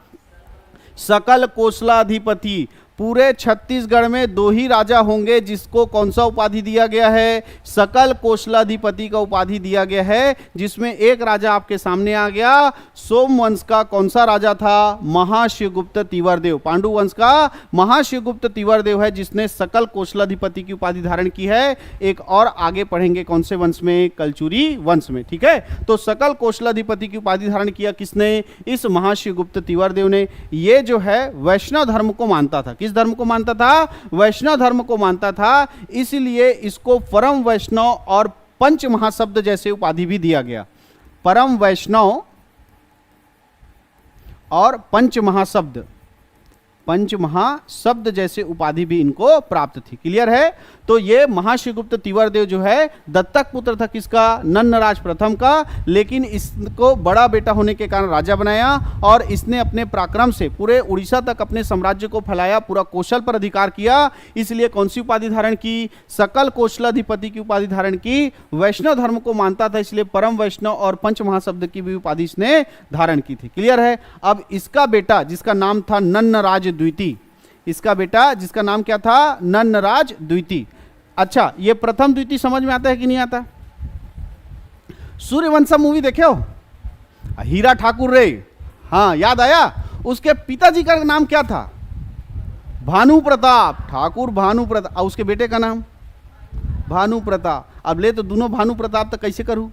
सकल कोसलाधिपति। पूरे छत्तीसगढ़ में 2 ही राजा होंगे जिसको कौन सा उपाधि दिया गया है? सकल कोसलाधिपति का उपाधि दिया गया है। जिसमें एक राजा आपके सामने आ गया, सोम वंश का कौन सा राजा था? महाशिवगुप्त तिवरदेव। पांडु वंश का महाशिवगुप्त तिवरदेव है जिसने सकल कोसलाधिपति की उपाधि धारण की है। एक और आगे पढ़ेंगे कौन से वंश में? कलचुरी वंश में, ठीक है। तो सकल कोसलाधिपति की उपाधि धारण किया किसने? इस महाशिवगुप्त तिवरदेव ने। ये जो है वैष्णव धर्म को मानता था। किस धर्म को मानता था? वैष्णव धर्म को मानता था। इसलिए इसको परम वैष्णव और पंच महाशब्द जैसे उपाधि भी दिया गया। परम वैष्णव और पंच महाशब्द, पंच महाशब्द जैसे उपाधि भी इनको प्राप्त थी। क्लियर है। तो ये महाशिवगुप्त तिवरदेव जो है दत्तक पुत्र था किसका? नन्नराज प्रथम का। लेकिन इसको बड़ा बेटा होने के कारण राजा बनाया और इसने अपने पराक्रम से पूरे उड़ीसा तक अपने साम्राज्य को फैलाया, पूरा कौशल पर अधिकार किया। इसलिए कौन सी उपाधि धारण की? सकल कौशलाधिपति की उपाधि धारण की। वैष्णव धर्म को मानता था इसलिए परम वैष्णव और पंच महाशब्द की भी उपाधि इसने धारण की थी। क्लियर है। अब इसका बेटा जिसका नाम था नन्नराज द्वितीय, इसका बेटा जिसका नाम क्या था? नन्नराज द्वितीय। अच्छा, ये प्रथम द्वितीय समझ में आता है कि नहीं आता? सूर्यवंशम मूवी देखे हो? हीरा ठाकुर रे, हाँ याद आया। उसके पिताजी का नाम क्या था? भानु प्रताप ठाकुर। भानु प्रताप। और उसके बेटे का नाम? भानु प्रताप। अब ले तो दोनों भानु प्रताप, तो कैसे करूं?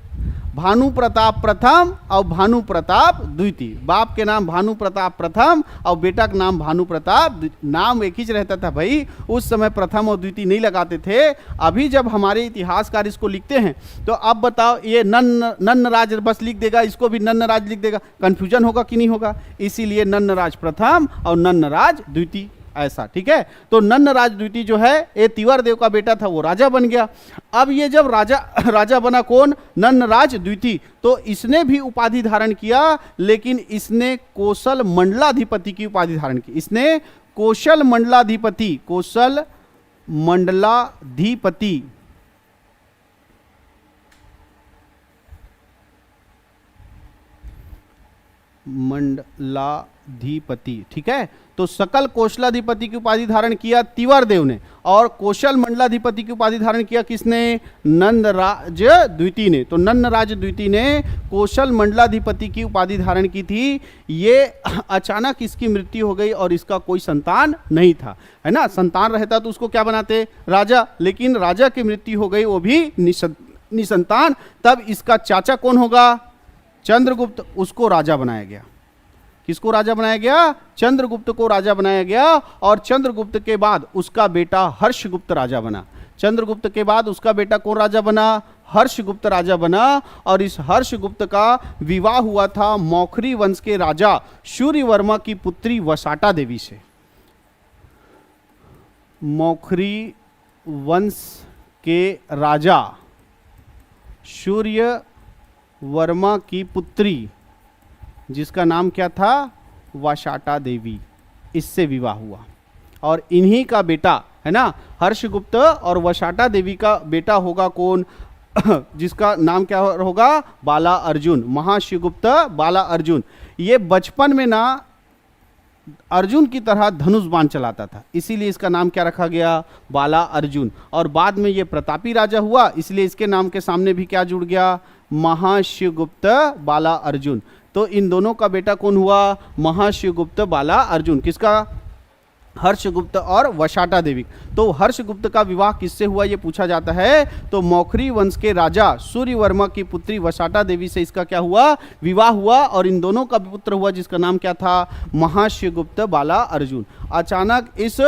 भानु प्रताप प्रथम और भानु प्रताप द्वितीय। बाप के नाम भानु प्रताप प्रथम और बेटा का नाम भानु प्रताप। नाम एक ही रहता था भाई, उस समय प्रथम और द्वितीय नहीं लगाते थे। अभी जब हमारे इतिहासकार इसको लिखते हैं तो अब बताओ, ये नन्नराज बस लिख देगा, इसको भी नन्नराज लिख देगा, कंफ्यूजन होगा कि नहीं होगा? इसीलिए नन्नराज प्रथम और नन्नराज द्वितीय। ऐसा, ठीक है। तो नन्नराज द्वितीय जो है ये तिवर देव का बेटा था, वो राजा बन गया। अब ये जब राजा बना कौन, नन्नराज द्वितीय, तो इसने भी उपाधि धारण किया, लेकिन इसने कौशल मंडलाधिपति की उपाधि धारण की। इसने कौशल मंडलाधिपति मंडलाधिपति, ठीक है। तो सकल कौशलाधिपति की उपाधि धारण किया तिवर देव ने, और कौशल मंडलाधिपति की उपाधि धारण किया किसने, नंदराज द्वितीय ने। तो नंदराज द्वितीय ने कौशल मंडलाधिपति की उपाधि धारण की थी। ये अचानक इसकी मृत्यु हो गई और इसका कोई संतान नहीं था, है ना। संतान रहता तो उसको क्या बनाते, राजा, लेकिन राजा की मृत्यु हो गई, वो भी निसंतान। तब इसका चाचा कौन होगा, चंद्रगुप्त, उसको राजा बनाया गया। किसको राजा बनाया गया, चंद्रगुप्त को राजा बनाया गया। और चंद्रगुप्त के बाद उसका बेटा हर्षगुप्त राजा बना। चंद्रगुप्त के बाद उसका बेटा कौन राजा बना, हर्षगुप्त राजा बना। और इस हर्षगुप्त का विवाह हुआ था मौखरी वंश के राजा सूर्यवर्मा की पुत्री वसाटा देवी से। मौखरी वंश के राजा सूर्यवर्मा की पुत्री, जिसका नाम क्या था, वसाटा देवी, इससे विवाह हुआ। और इन्हीं का बेटा, है ना, हर्षगुप्त और वसाटा देवी का बेटा होगा कौन, जिसका नाम क्या होगा, बाला अर्जुन, महाशिवगुप्त बाला अर्जुन। ये बचपन में ना अर्जुन की तरह धनुष बाण चलाता था, इसीलिए इसका नाम क्या रखा गया, बाला अर्जुन। और बाद में ये प्रतापी राजा हुआ, इसलिए इसके नाम के सामने भी क्या जुड़ गया, महाशिवगुप्त बाला अर्जुन। तो इन दोनों का बेटा कौन हुआ, महाशिवगुप्त बाला अर्जुन। किसका, हर्षगुप्त और वसाटा देवी। तो हर्षगुप्त का विवाह किससे हुआ ये पूछा जाता है, तो मौखरी वंश के राजा सूर्यवर्मा की पुत्री वसाटा देवी से इसका क्या हुआ, विवाह हुआ। और इन दोनों का पुत्र हुआ जिसका नाम क्या था, महाशिवगुप्त बाला अर्जुन। अचानक इस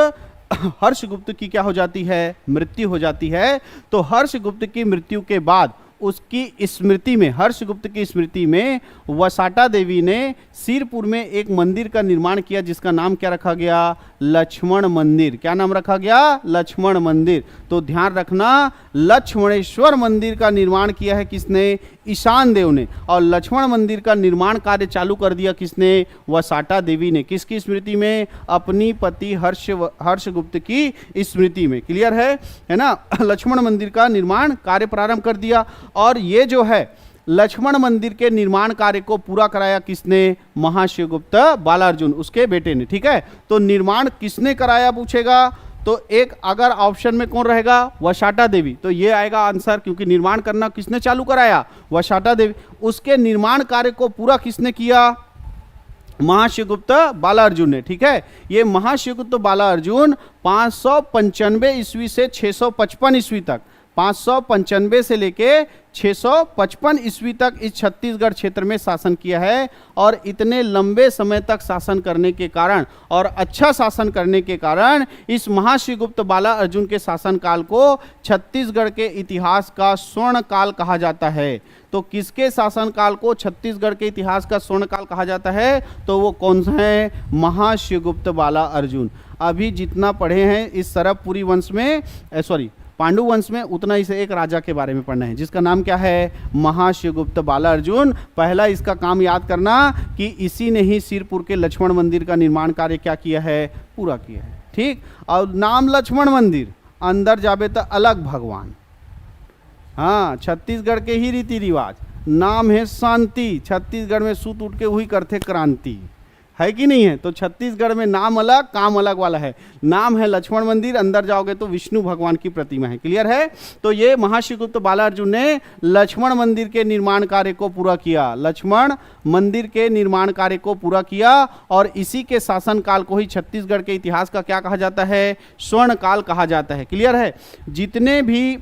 हर्षगुप्त की क्या हो जाती है, मृत्यु हो जाती है। तो हर्षगुप्त की मृत्यु के बाद उसकी स्मृति में, हर्षगुप्त की स्मृति में वसाटा देवी ने सिरपुर में एक मंदिर का निर्माण किया, जिसका नाम क्या रखा गया, लक्ष्मण मंदिर। क्या नाम रखा गया, लक्ष्मण मंदिर। तो ध्यान रखना, लक्ष्मणेश्वर मंदिर का निर्माण किया है किसने, ईशान देव ने। और लक्ष्मण मंदिर का निर्माण कार्य चालू कर दिया किसने, वसाटा देवी ने। किसकी स्मृति में, अपनी पति हर्षगुप्त की स्मृति में। क्लियर है ना। लक्ष्मण मंदिर का निर्माण कार्य प्रारंभ कर दिया। और ये जो है लक्ष्मण मंदिर के निर्माण कार्य को पूरा कराया किसने, महाशिवगुप्त बालार्जुन, उसके बेटे ने। ठीक है, तो निर्माण किसने कराया पूछेगा, तो एक अगर ऑप्शन में कौन रहेगा, वसाटा देवी, तो ये आएगा आंसर, क्योंकि निर्माण करना किसने चालू कराया, वसाटा देवी। उसके निर्माण कार्य को पूरा किसने किया, महाशिवगुप्त बालार्जुन ने। ठीक है, ये महाशिवगुप्त बालार्जुन 595 ईस्वी से 655 ईस्वी तक, 595 से लेके 655 ईस्वी तक इस छत्तीसगढ़ क्षेत्र में शासन किया है। और इतने लंबे समय तक शासन करने के कारण और अच्छा शासन करने के कारण इस महाशिवगुप्त बालार्जुन के शासनकाल को छत्तीसगढ़ के इतिहास का स्वर्ण काल कहा जाता है। तो किसके शासनकाल को छत्तीसगढ़ के इतिहास का स्वर्ण काल कहा जाता है, तो वो कौन सा है, महाशिवगुप्त बालार्जुन। अभी जितना पढ़े हैं इस सरबपुरी वंश में, पांडु वंश में, उतना ही से एक राजा के बारे में पढ़ना है, जिसका नाम क्या है, महाशिवगुप्त बालार्जुन। पहला इसका काम याद करना कि इसी ने ही सिरपुर के लक्ष्मण मंदिर का निर्माण कार्य क्या किया है, पूरा किया है। ठीक, और नाम लक्ष्मण मंदिर, अंदर जाबे तो अलग भगवान। हाँ, छत्तीसगढ़ के ही रीति रिवाज, नाम है शांति, छत्तीसगढ़ में सूत उठ के वही करते क्रांति, है कि नहीं है। तो छत्तीसगढ़ में नाम अलग काम अलग वाला है। नाम है लक्ष्मण मंदिर, अंदर जाओगे तो विष्णु भगवान की प्रतिमा है। क्लियर है। तो ये महाशिवगुप्त बालार्जुन ने लक्ष्मण मंदिर के निर्माण कार्य को पूरा किया, लक्ष्मण मंदिर के निर्माण कार्य को पूरा किया। और इसी के शासन काल को ही छत्तीसगढ़ के इतिहास का क्या कहा जाता है, स्वर्ण काल कहा जाता है। क्लियर है। जितने भी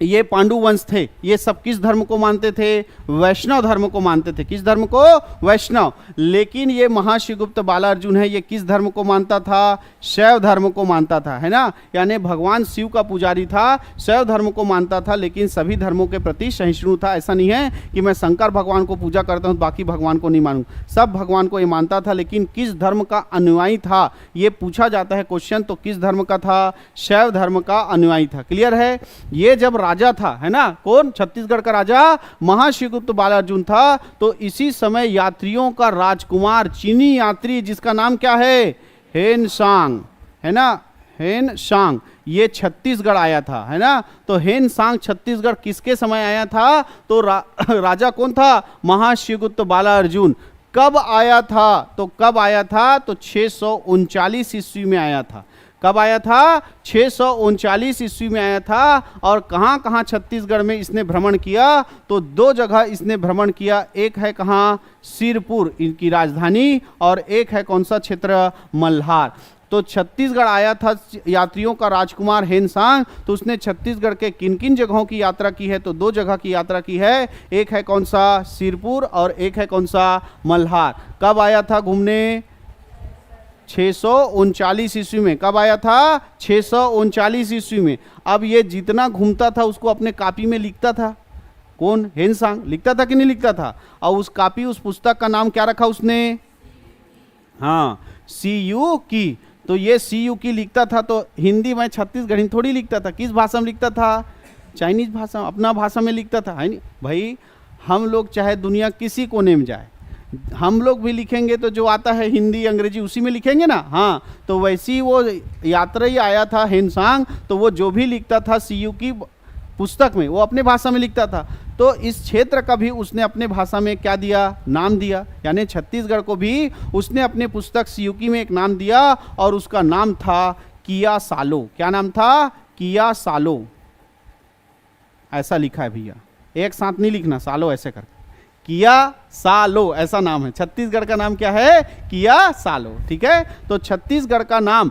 ये पांडु वंश थे, ये सब किस धर्म को मानते थे? वैष्णव धर्म को मानते थे। किस धर्म को? वैष्णव। लेकिन ये महाशिवगुप्त बालार्जुन है, ये किस धर्म को मानता था? शैव धर्म को मानता था, है ना। यानी भगवान शिव का पुजारी था, शैव धर्म को मानता था, लेकिन सभी धर्मों के प्रति सहिष्णु था। ऐसा नहीं है कि मैं शंकर भगवान को पूजा करता हूँ बाकी भगवान को नहीं मानूं, सब भगवान को ये मानता था। लेकिन किस धर्म का अनुयायी था ये पूछा जाता है क्वेश्चन, तो किस धर्म का था? शैव धर्म का अनुयायी था। क्लियर है। ये जब राजा था, है ना, कौन? छत्तीसगढ़ का राजा महाशिवगुप्त बालार्जुन था। तो इसी समय यात्रियों का राजकुमार, चीनी यात्री जिसका नाम क्या है? हेन सांग, है ना, हेन सांग, ये छत्तीसगढ़ आया था, है ना। तो हेन सांग छत्तीसगढ़ किसके समय आया था? तो राजा कौन था? महाशिवगुप्त बालार्जुन। कब आया था? तो कब आया था? तो 639 ईस्वी में आया था। कब आया था? 639 ईस्वी में आया था। और कहाँ कहाँ छत्तीसगढ़ में इसने भ्रमण किया? तो दो जगह इसने भ्रमण किया। एक है कहाँ? सिरपुर, इनकी राजधानी, और एक है कौन सा क्षेत्र? मल्हार। तो छत्तीसगढ़ आया था यात्रियों का राजकुमार हेनसांग। तो उसने छत्तीसगढ़ के किन किन जगहों की यात्रा की है? तो दो जगह की यात्रा की है। एक है कौन सा? सिरपुर, और एक है कौन सा? मल्हार। कब आया था घूमने? 639 ईस्वी में। कब आया था? 639 ईस्वी में। अब ये जितना घूमता था उसको अपने कॉपी में लिखता था। कौन? हेनसांग लिखता था कि नहीं लिखता था? और उस कॉपी, उस पुस्तक का नाम क्या रखा उसने? हाँ, CU की। तो ये CU की लिखता था। तो हिंदी में छत्तीसगढ़ी थोड़ी लिखता था। किस भाषा में लिखता था? चाइनीज भाषा, अपना भाषा में लिखता था, है नहीं भाई। हम लोग चाहे दुनिया किसी कोने में जाए, हम लोग भी लिखेंगे तो जो आता है हिंदी अंग्रेजी उसी में लिखेंगे ना। हाँ, तो वैसे ही वो यात्रा ही आया था हेनसांग। तो वो जो भी लिखता था CU की पुस्तक में, वो अपने भाषा में लिखता था। तो इस क्षेत्र का भी उसने अपने भाषा में क्या दिया? नाम दिया। यानी छत्तीसगढ़ को भी उसने अपने पुस्तक CU की में एक नाम दिया, और उसका नाम था किया सालो। क्या नाम था? किया सालो। ऐसा लिखा है भैया, एक साथ नहीं लिखना, सालो ऐसे कर, किया सालो ऐसा नाम है। छत्तीसगढ़ का नाम क्या है? किया सालो। ठीक है। तो छत्तीसगढ़ का नाम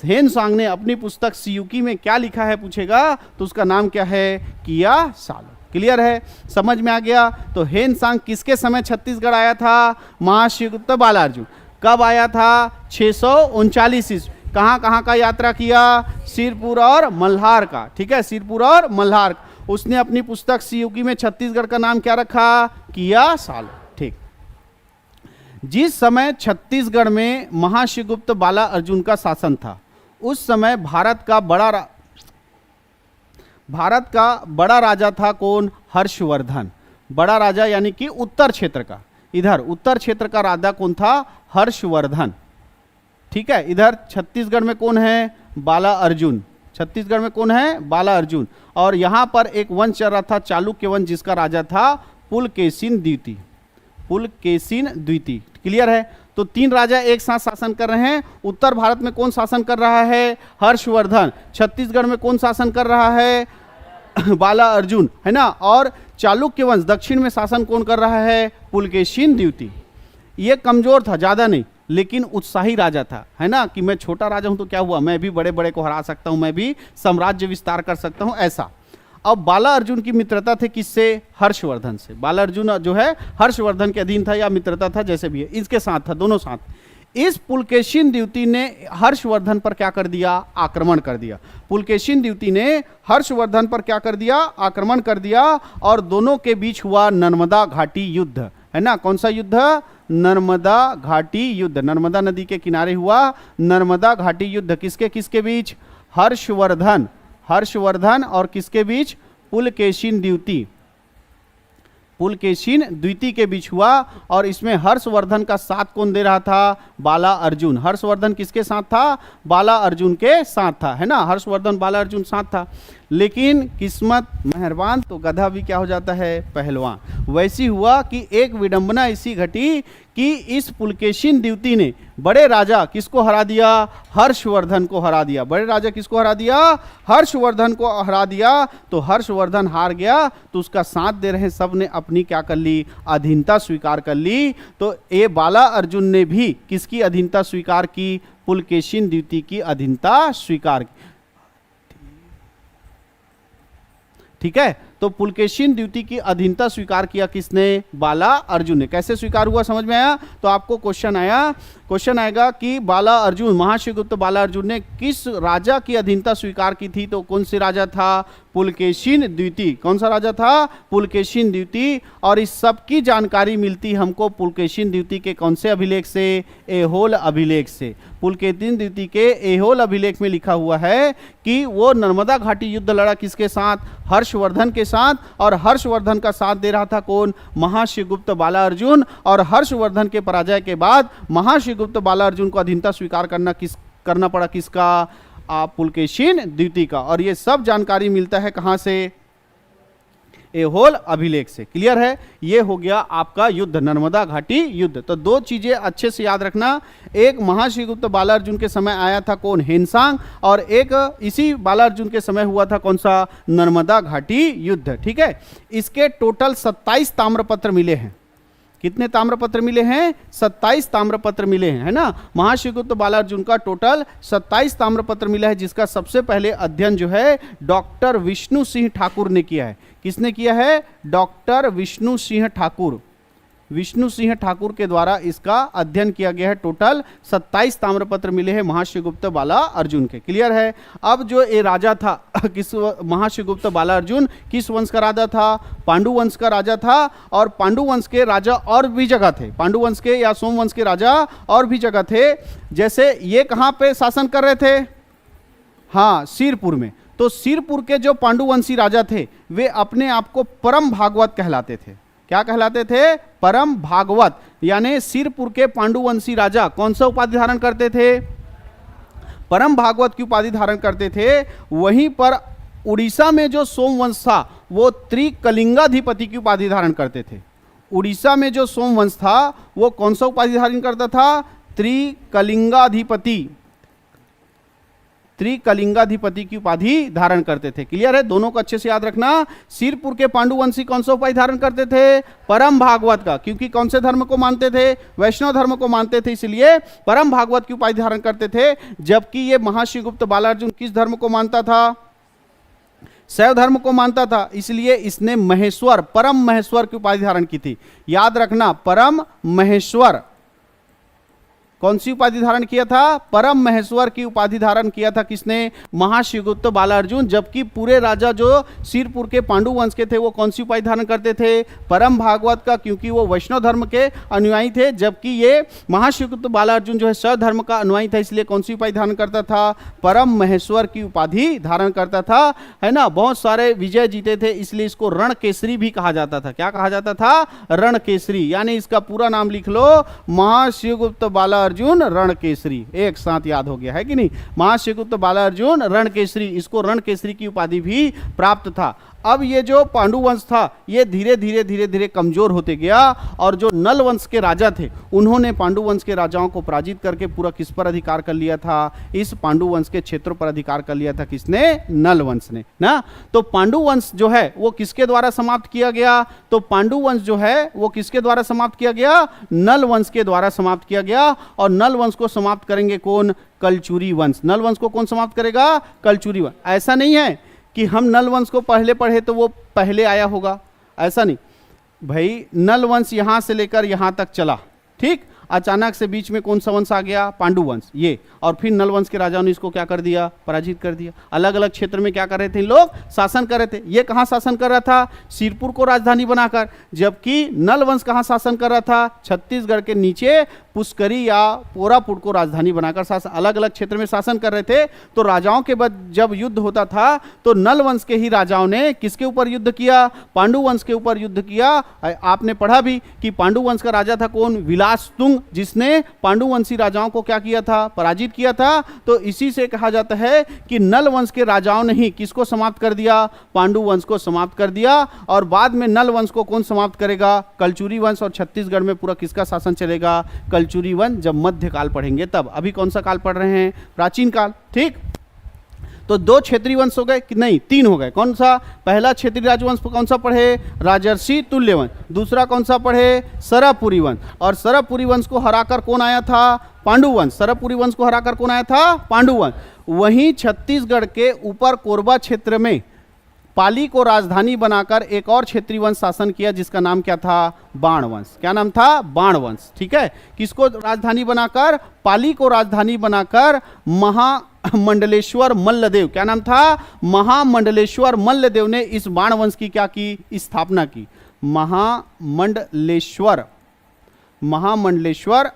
हेनसांग ने अपनी पुस्तक CU में क्या लिखा है पूछेगा, तो उसका नाम क्या है? किया सालो। क्लियर है? समझ में आ गया? तो हेनसांग किसके समय छत्तीसगढ़ आया था? महाशिवगुप्त बालार्जुन। कब आया था? 639 ईस्वी। कहाँ कहाँ का यात्रा किया? सिरपुर और मल्हार का। ठीक है, सिरपुर और मल्हार। उसने अपनी पुस्तक CU में छत्तीसगढ़ का नाम क्या रखा? किया सालो। ठीक। जिस समय छत्तीसगढ़ में महाशिवगुप्त बालार्जुन का शासन था, उस समय भारत का बड़ा राजा था कौन? हर्षवर्धन। बड़ा राजा यानी कि उत्तर क्षेत्र का, इधर उत्तर क्षेत्र का राजा कौन था? हर्षवर्धन। ठीक है। इधर छत्तीसगढ़ में कौन है? बालार्जुन। छत्तीसगढ़ में कौन है? बालार्जुन। और यहां पर एक वंश चल रहा था, चालुक्य वंश, जिसका राजा था पुलकेशिन द्वितीय। पुलकेशिन द्वितीय। क्लियर है? तो तीन राजा एक साथ शासन कर रहे हैं। उत्तर भारत में कौन शासन कर रहा है? हर्षवर्धन। छत्तीसगढ़ में कौन शासन कर रहा है? बालार्जुन, है ना। और चालुक्य वंश दक्षिण में शासन कौन कर रहा है? पुलकेशिन द्वितीय। ये कमजोर था, ज्यादा नहीं, लेकिन उत्साही राजा था, है ना, कि मैं छोटा राजा हूं तो क्या हुआ, मैं भी बड़े बड़े को हरा सकता हूं, मैं भी साम्राज्य विस्तार कर सकता हूं, ऐसा। अब बालार्जुन की मित्रता थी किससे? हर्षवर्धन से। बालार्जुन जो है हर्षवर्धन के अधीन था या मित्रता था, जैसे भी है, इसके साथ था, दोनों साथ। इस पुलकेशिन द्वितीय ने हर्षवर्धन पर क्या कर दिया? आक्रमण कर दिया। पुलकेशिन द्वितीय ने हर्षवर्धन पर क्या कर दिया? आक्रमण कर दिया। और दोनों के बीच हुआ नर्मदा घाटी युद्ध, है ना। कौन सा युद्ध? नर्मदा घाटी युद्ध। नर्मदा नदी के किनारे हुआ नर्मदा घाटी युद्ध। किसके किसके बीच? हर्षवर्धन और किसके बीच? पुलकेशिन द्वितीय। पुलकेशिन द्वितीय के बीच हुआ। और इसमें हर्षवर्धन का साथ कौन दे रहा था? बालार्जुन। हर्षवर्धन किसके साथ था? बालार्जुन के साथ था, है ना। हर्षवर्धन बालार्जुन साथ था। लेकिन किस्मत मेहरबान तो गधा भी क्या हो जाता है? पहलवान। वैसी हुआ कि एक विडंबना ऐसी घटी कि इस पुलकेशिन द्वितीय ने बड़े राजा किसको हरा दिया? हर्षवर्धन को हरा दिया। बड़े राजा किसको हरा दिया? हर्षवर्धन को हरा दिया। तो हर्षवर्धन हार गया, तो उसका साथ दे रहे सब ने अपनी क्या कर ली? अधीनता स्वीकार कर ली। तो ये बालार्जुन ने भी किसकी अधीनता स्वीकार की? पुलकेशिन द्वितीय की अधीनता स्वीकार की। ठीक है। तो पुलकेशिन द्वितीय की अधीनता स्वीकार किया किसने? बाला अर्जुन ने। कैसे स्वीकार हुआ समझ में आया? तो आपको क्वेश्चन आएगा कि बाला अर्जुन, महाशिवगुप्त बाला अर्जुन ने किस राजा की अधीनता स्वीकार की थी? तो कौन से राजा था? पुलकेशिन द्वितीय। कौन सा राजा था? पुलकेशिन द्वितीय। और इस सब की जानकारी मिलती हमको पुलकेशिन द्वितीय के कौन से अभिलेख से? ऐहोल अभिलेख से। पुलकेशिन द्वितीय के ऐहोल अभिलेख में लिखा हुआ है कि वो नर्मदा घाटी युद्ध लड़ा किसके साथ? हर्षवर्धन के साथ। और हर्षवर्धन का साथ दे रहा था कौन? महाशिवगुप्त बाला अर्जुन। और हर्षवर्धन के पराजय के बाद महाशिवगुप्त बाला अर्जुन को अधीनता स्वीकार करना पड़ा किसका? पुलकेशिन द्वितीय का। और ये सब जानकारी मिलता है कहां से? ऐहोल अभिलेख से। क्लियर है? ये हो गया आपका युद्ध, नर्मदा घाटी युद्ध। तो दो चीजें अच्छे से याद रखना, एक महाशिवगुप्त बाला अर्जुन के समय आया था कौन? हेनसांग। और एक इसी बाला अर्जुन के समय हुआ था कौन सा? नर्मदा घाटी युद्ध। ठीक है। इसके टोटल 27 ताम्रपत्र मिले हैं। कितने ताम्रपत्र मिले हैं? 27 ताम्रपत्र मिले हैं, है ना। महाशिवगुप्त बाला अर्जुन का टोटल 27 ताम्रपत्र मिला है, जिसका सबसे पहले अध्ययन जो है डॉक्टर विष्णु सिंह ठाकुर ने किया है। किसने किया है? डॉक्टर विष्णु सिंह ठाकुर। विष्णु सिंह ठाकुर के द्वारा इसका अध्ययन किया गया है। टोटल 27 ताम्रपत्र मिले हैं महाशिवगुप्त बाला अर्जुन के। क्लियर है? अब जो ये राजा था किस महाशिवगुप्त बाला अर्जुन किस वंश का राजा था? पांडु वंश का राजा था। और पांडु वंश के राजा और भी जगह थे, पांडु वंश के या सोम वंश के राजा और भी जगह थे। जैसे ये कहां पे शासन कर रहे थे? हाँ, सिरपुर में। तो सिरपुर के जो पांडुवंशी राजा थे वे अपने आप को परम भागवत कहलाते थे। क्या कहलाते थे? परम भागवत। यानी सिरपुर के पांडुवंशी राजा कौन सा उपाधि धारण करते थे? परम भागवत की उपाधि धारण करते थे। वहीं पर उड़ीसा में जो सोमवंश था वो त्रिकलिंगाधिपति की उपाधि धारण करते थे। उड़ीसा में जो सोमवंश था वो कौन सा उपाधि धारण करता था? त्रिकलिंगाधिपति। त्रिकलिंगाधिपति की उपाधि धारण करते थे। क्लियर है? दोनों को अच्छे से याद रखना। सिरपुर के पांडुवंशी कौन सा उपाधि धारण करते थे? परम भागवत का। क्योंकि कौन से धर्म को मानते थे? वैष्णव धर्म को मानते थे, इसलिए परम भागवत की उपाधि धारण करते थे। जबकि ये महाशिवगुप्त बाला अर्जुन किस धर्म को मानता था? शैव धर्म को मानता था, इसलिए इसने महेश्वर, परम महेश्वर की उपाधि धारण की थी। याद रखना, परम महेश्वर। कौन सी उपाधि धारण किया था? परम महेश्वर की उपाधि धारण किया था किसने? महाशिवगुप्त बाला अर्जुन। जबकि पूरे राजा जो सिरपुर के पांडु वंश के थे वो कौन सी उपाधि धारण करते थे? परम भागवत का, क्योंकि वो वैष्णव धर्म के अनुयायी थे। जबकि ये महाशिवगुप्त बाला अर्जुन जो है शैव धर्म का अनुयायी था, इसलिए कौन सी उपाधि धारण करता था? परम महेश्वर की उपाधि धारण करता था, है ना। बहुत सारे विजय जीते थे, इसलिए इसको रण केसरी भी कहा जाता था। क्या कहा जाता था? रण केसरी। यानी इसका पूरा नाम लिख लो, महाशिवगुप्त बाला अर्जुन रण केसरी। एक साथ याद हो गया है कि नहीं? महाशिवगुप्त बाला अर्जुन रण केसरी, इसको रण केसरी की उपाधि भी प्राप्त था। अब ये जो पांडु वंश था ये धीरे धीरे कमजोर होते गया। और जो नल वंश के राजा थे उन्होंने पांडु वंश के राजाओं को पराजित करके पूरा किस पर अधिकार कर लिया था? इस पांडु वंश के क्षेत्रों पर अधिकार कर लिया था। किसने? नल वंश ने ना। तो पांडु वंश जो है वो किसके द्वारा समाप्त किया गया? तो पांडु वंश जो है वो किसके द्वारा समाप्त किया गया? नल वंश के द्वारा समाप्त किया गया। और नल वंश को समाप्त करेंगे कौन? कलचुरी वंश। नल वंश को कौन समाप्त करेगा? कलचुरी वंश। ऐसा नहीं है कि हम नल वंश को पहले पढ़े तो वो पहले आया होगा, ऐसा नहीं भाई। नल वंश यहां से लेकर यहां तक चला, ठीक। अचानक से बीच में कौन सा वंश आ गया? पांडु वंश, ये। और फिर नल वंश के राजाओं ने इसको क्या कर दिया? पराजित कर दिया। अलग अलग क्षेत्र में क्या कर रहे थे लोग? शासन कर रहे थे। ये कहां शासन कर रहा था? सिरपुर को राजधानी बनाकर। जबकि नल वंश कहां शासन कर रहा था? छत्तीसगढ़ के नीचे पुष्करी या कोरापुट को राजधानी बनाकर शासन, अलग अलग क्षेत्र में शासन कर रहे थे। तो राजाओं के बाद जब युद्ध होता था तो नल वंश के ही राजाओं ने किसके ऊपर युद्ध किया? पांडु वंश के ऊपर युद्ध किया। आपने पढ़ा भी कि पांडु वंश का राजा था कौन? विलासतुंग, जिसने पांडुवंशी राजाओं को क्या किया था? पराजित किया था। तो इसी से कहा जाता है कि नल वंश के राजाओं ने ही किसको समाप्त कर दिया? पांडु वंश को समाप्त कर दिया। और बाद में नल वंश को कौन समाप्त करेगा? कलचुरी वंश। और छत्तीसगढ़ में पूरा किसका शासन चलेगा? कलचुरी वंश। जब मध्यकाल पढ़ेंगे तब। अभी कौन सा काल पढ़ रहे हैं? प्राचीन काल, ठीक। तो दो क्षेत्रीय वंश हो गए कि नहीं? तीन हो गए। कौन सा? पहला क्षेत्रीय राजवंश कौन सा पढ़े? राजर्षि तुल्य वंश। दूसरा कौन सा पढ़े? सरपुरी वंश। और सरपुरी वंश को हराकर कौन आया था? पांडु वंश। सरपुरी वंश को हराकर कौन आया था? पांडु वंश। वहीं छत्तीसगढ़ के ऊपर कोरबा क्षेत्र में पाली को राजधानी बनाकर एक और क्षेत्रीय वंश शासन किया जिसका नाम क्या था? बाण वंश। क्या नाम था? बाण वंश। ठीक है, किसको राजधानी बनाकर? पाली को राजधानी बनाकर महामंडलेश्वर मल्लदेव, क्या नाम था? महामंडलेश्वर मल्लदेव ने इस बाण वंश की क्या की? स्थापना की। महामंडलेश्वर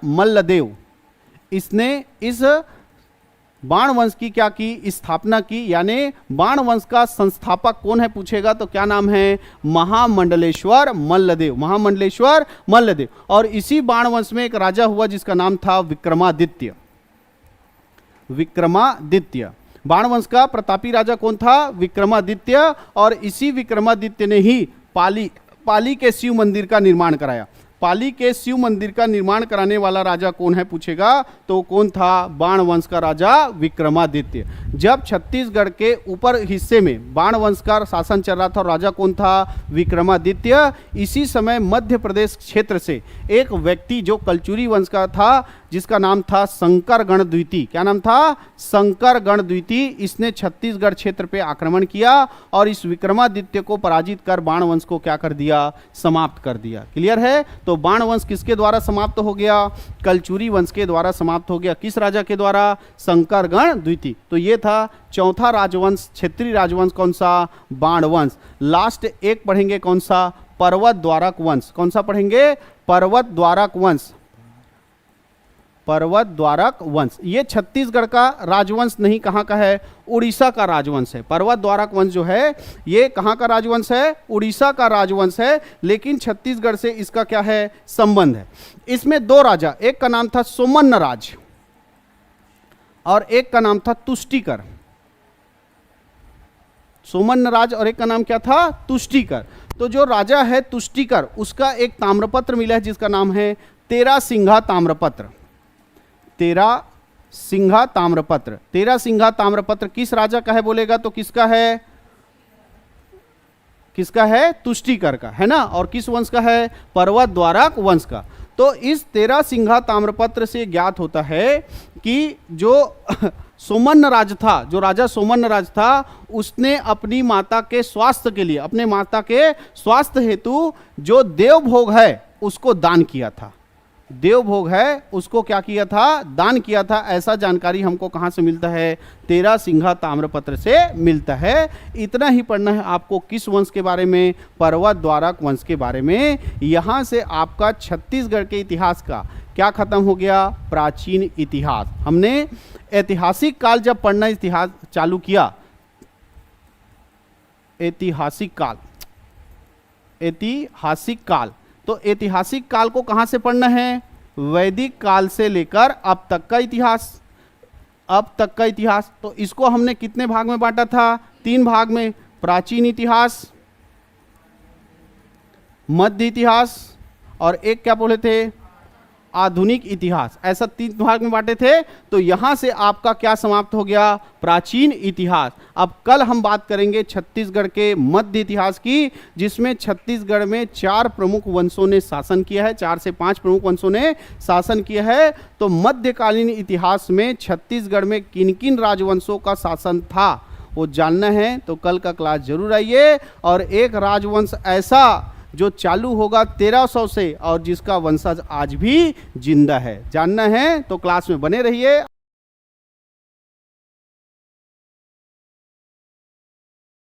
मल्लदेव, इसने इस बाण वंश की क्या की? स्थापना की। यानी बाण वंश का संस्थापक कौन है पूछेगा तो क्या नाम है? महामंडलेश्वर मल्लदेव। महामंडलेश्वर मल्लदेव। और इसी बाण वंश में एक राजा हुआ जिसका नाम था विक्रमादित्य। विक्रमादित्य। बाण वंश का प्रतापी राजा कौन था? विक्रमादित्य। और इसी विक्रमादित्य ने ही पाली के शिव मंदिर का निर्माण कराया। पाली के शिव मंदिर का निर्माण कराने वाला राजा कौन है पूछेगा तो कौन था? बाण वंश का राजा विक्रमादित्य। जब छत्तीसगढ़ के ऊपर हिस्से में बाण वंश का शासन चल रहा था और राजा कौन था? विक्रमादित्य। इसी समय मध्य प्रदेश क्षेत्र से एक व्यक्ति जो कलचुरी वंश का था जिसका नाम था शंकरगण द्वितीय। क्या नाम था? शंकरगण द्वितीय। इसने छत्तीसगढ़ क्षेत्र पे आक्रमण किया और इस विक्रमादित्य को पराजित कर बाण वंश को क्या कर दिया? समाप्त कर दिया। क्लियर है? तो बाण वंश किसके द्वारा समाप्त हो गया? कलचुरी वंश के द्वारा समाप्त हो गया। किस राजा के द्वारा? शंकरगण द्वितीय। तो ये था चौथा राजवंश, क्षेत्रीय राजवंश। कौन सा? बाण वंश। लास्ट एक पढ़ेंगे कौन सा? पर्वत द्वारक वंश। कौन सा पढ़ेंगे? पर्वत द्वारक वंश। पर्वत द्वारक वंश। ये छत्तीसगढ़ का राजवंश नहीं, कहाँ का है? उड़ीसा का राजवंश है। पर्वत द्वारक वंश जो है ये कहाँ का राजवंश है? उड़ीसा का राजवंश है। लेकिन छत्तीसगढ़ से इसका क्या है? संबंध है। इसमें दो राजा, एक का नाम था सोमन्न राज और एक का नाम था तुष्टिकर। सोमन्न राज और एक का नाम क्या था? तुष्टिकर। तो जो राजा है तुष्टिकर, उसका एक ताम्रपत्र मिला है जिसका नाम है तेरा सिंघा ताम्रपत्र। तेरा सिंघा ताम्रपत्र। तेरा सिंघा ताम्रपत्र किस राजा का है बोलेगा तो किसका है? किसका है? तुष्टिकर का, है ना। और किस वंश का है? पर्वत द्वारक वंश का। तो इस तेरा सिंघा ताम्रपत्र से ज्ञात होता है कि जो सोमन्न राज था, जो राजा सोमन्न राज था, उसने अपनी माता के स्वास्थ्य के लिए, अपने माता के स्वास्थ्य हेतु जो देवभोग है उसको दान किया था। देवभोग है उसको क्या किया था? दान किया था। ऐसा जानकारी हमको कहाँ से मिलता है? तेरा सिंघा ताम्रपत्र से मिलता है। इतना ही पढ़ना है आपको किस वंश के बारे में? पर्वत द्वारक वंश के बारे में। यहाँ से आपका छत्तीसगढ़ के इतिहास का क्या खत्म हो गया? प्राचीन इतिहास। हमने ऐतिहासिक काल जब पढ़ना इतिहास चालू किया, ऐतिहासिक काल, तो ऐतिहासिक काल को कहां से पढ़ना है? वैदिक काल से लेकर अब तक का इतिहास। अब तक का इतिहास। तो इसको हमने कितने भाग में बांटा था? 3 भाग में। प्राचीन इतिहास, मध्य इतिहास और एक क्या बोले थे? आधुनिक इतिहास। ऐसा 3 भाग में बांटे थे। तो यहां से आपका क्या समाप्त हो गया? प्राचीन इतिहास। अब कल हम बात करेंगे छत्तीसगढ़ के मध्य इतिहास की, जिसमें छत्तीसगढ़ में 4 प्रमुख वंशों ने शासन किया है। 4 से 5 प्रमुख वंशों ने शासन किया है। तो मध्यकालीन इतिहास में छत्तीसगढ़ में किन किन राजवंशों का शासन था वो जानना है तो कल का क्लास जरूर आइए। और एक राजवंश ऐसा जो चालू होगा 1300 से और जिसका वंशज आज भी जिंदा है, जानना है तो क्लास में बने रहिए।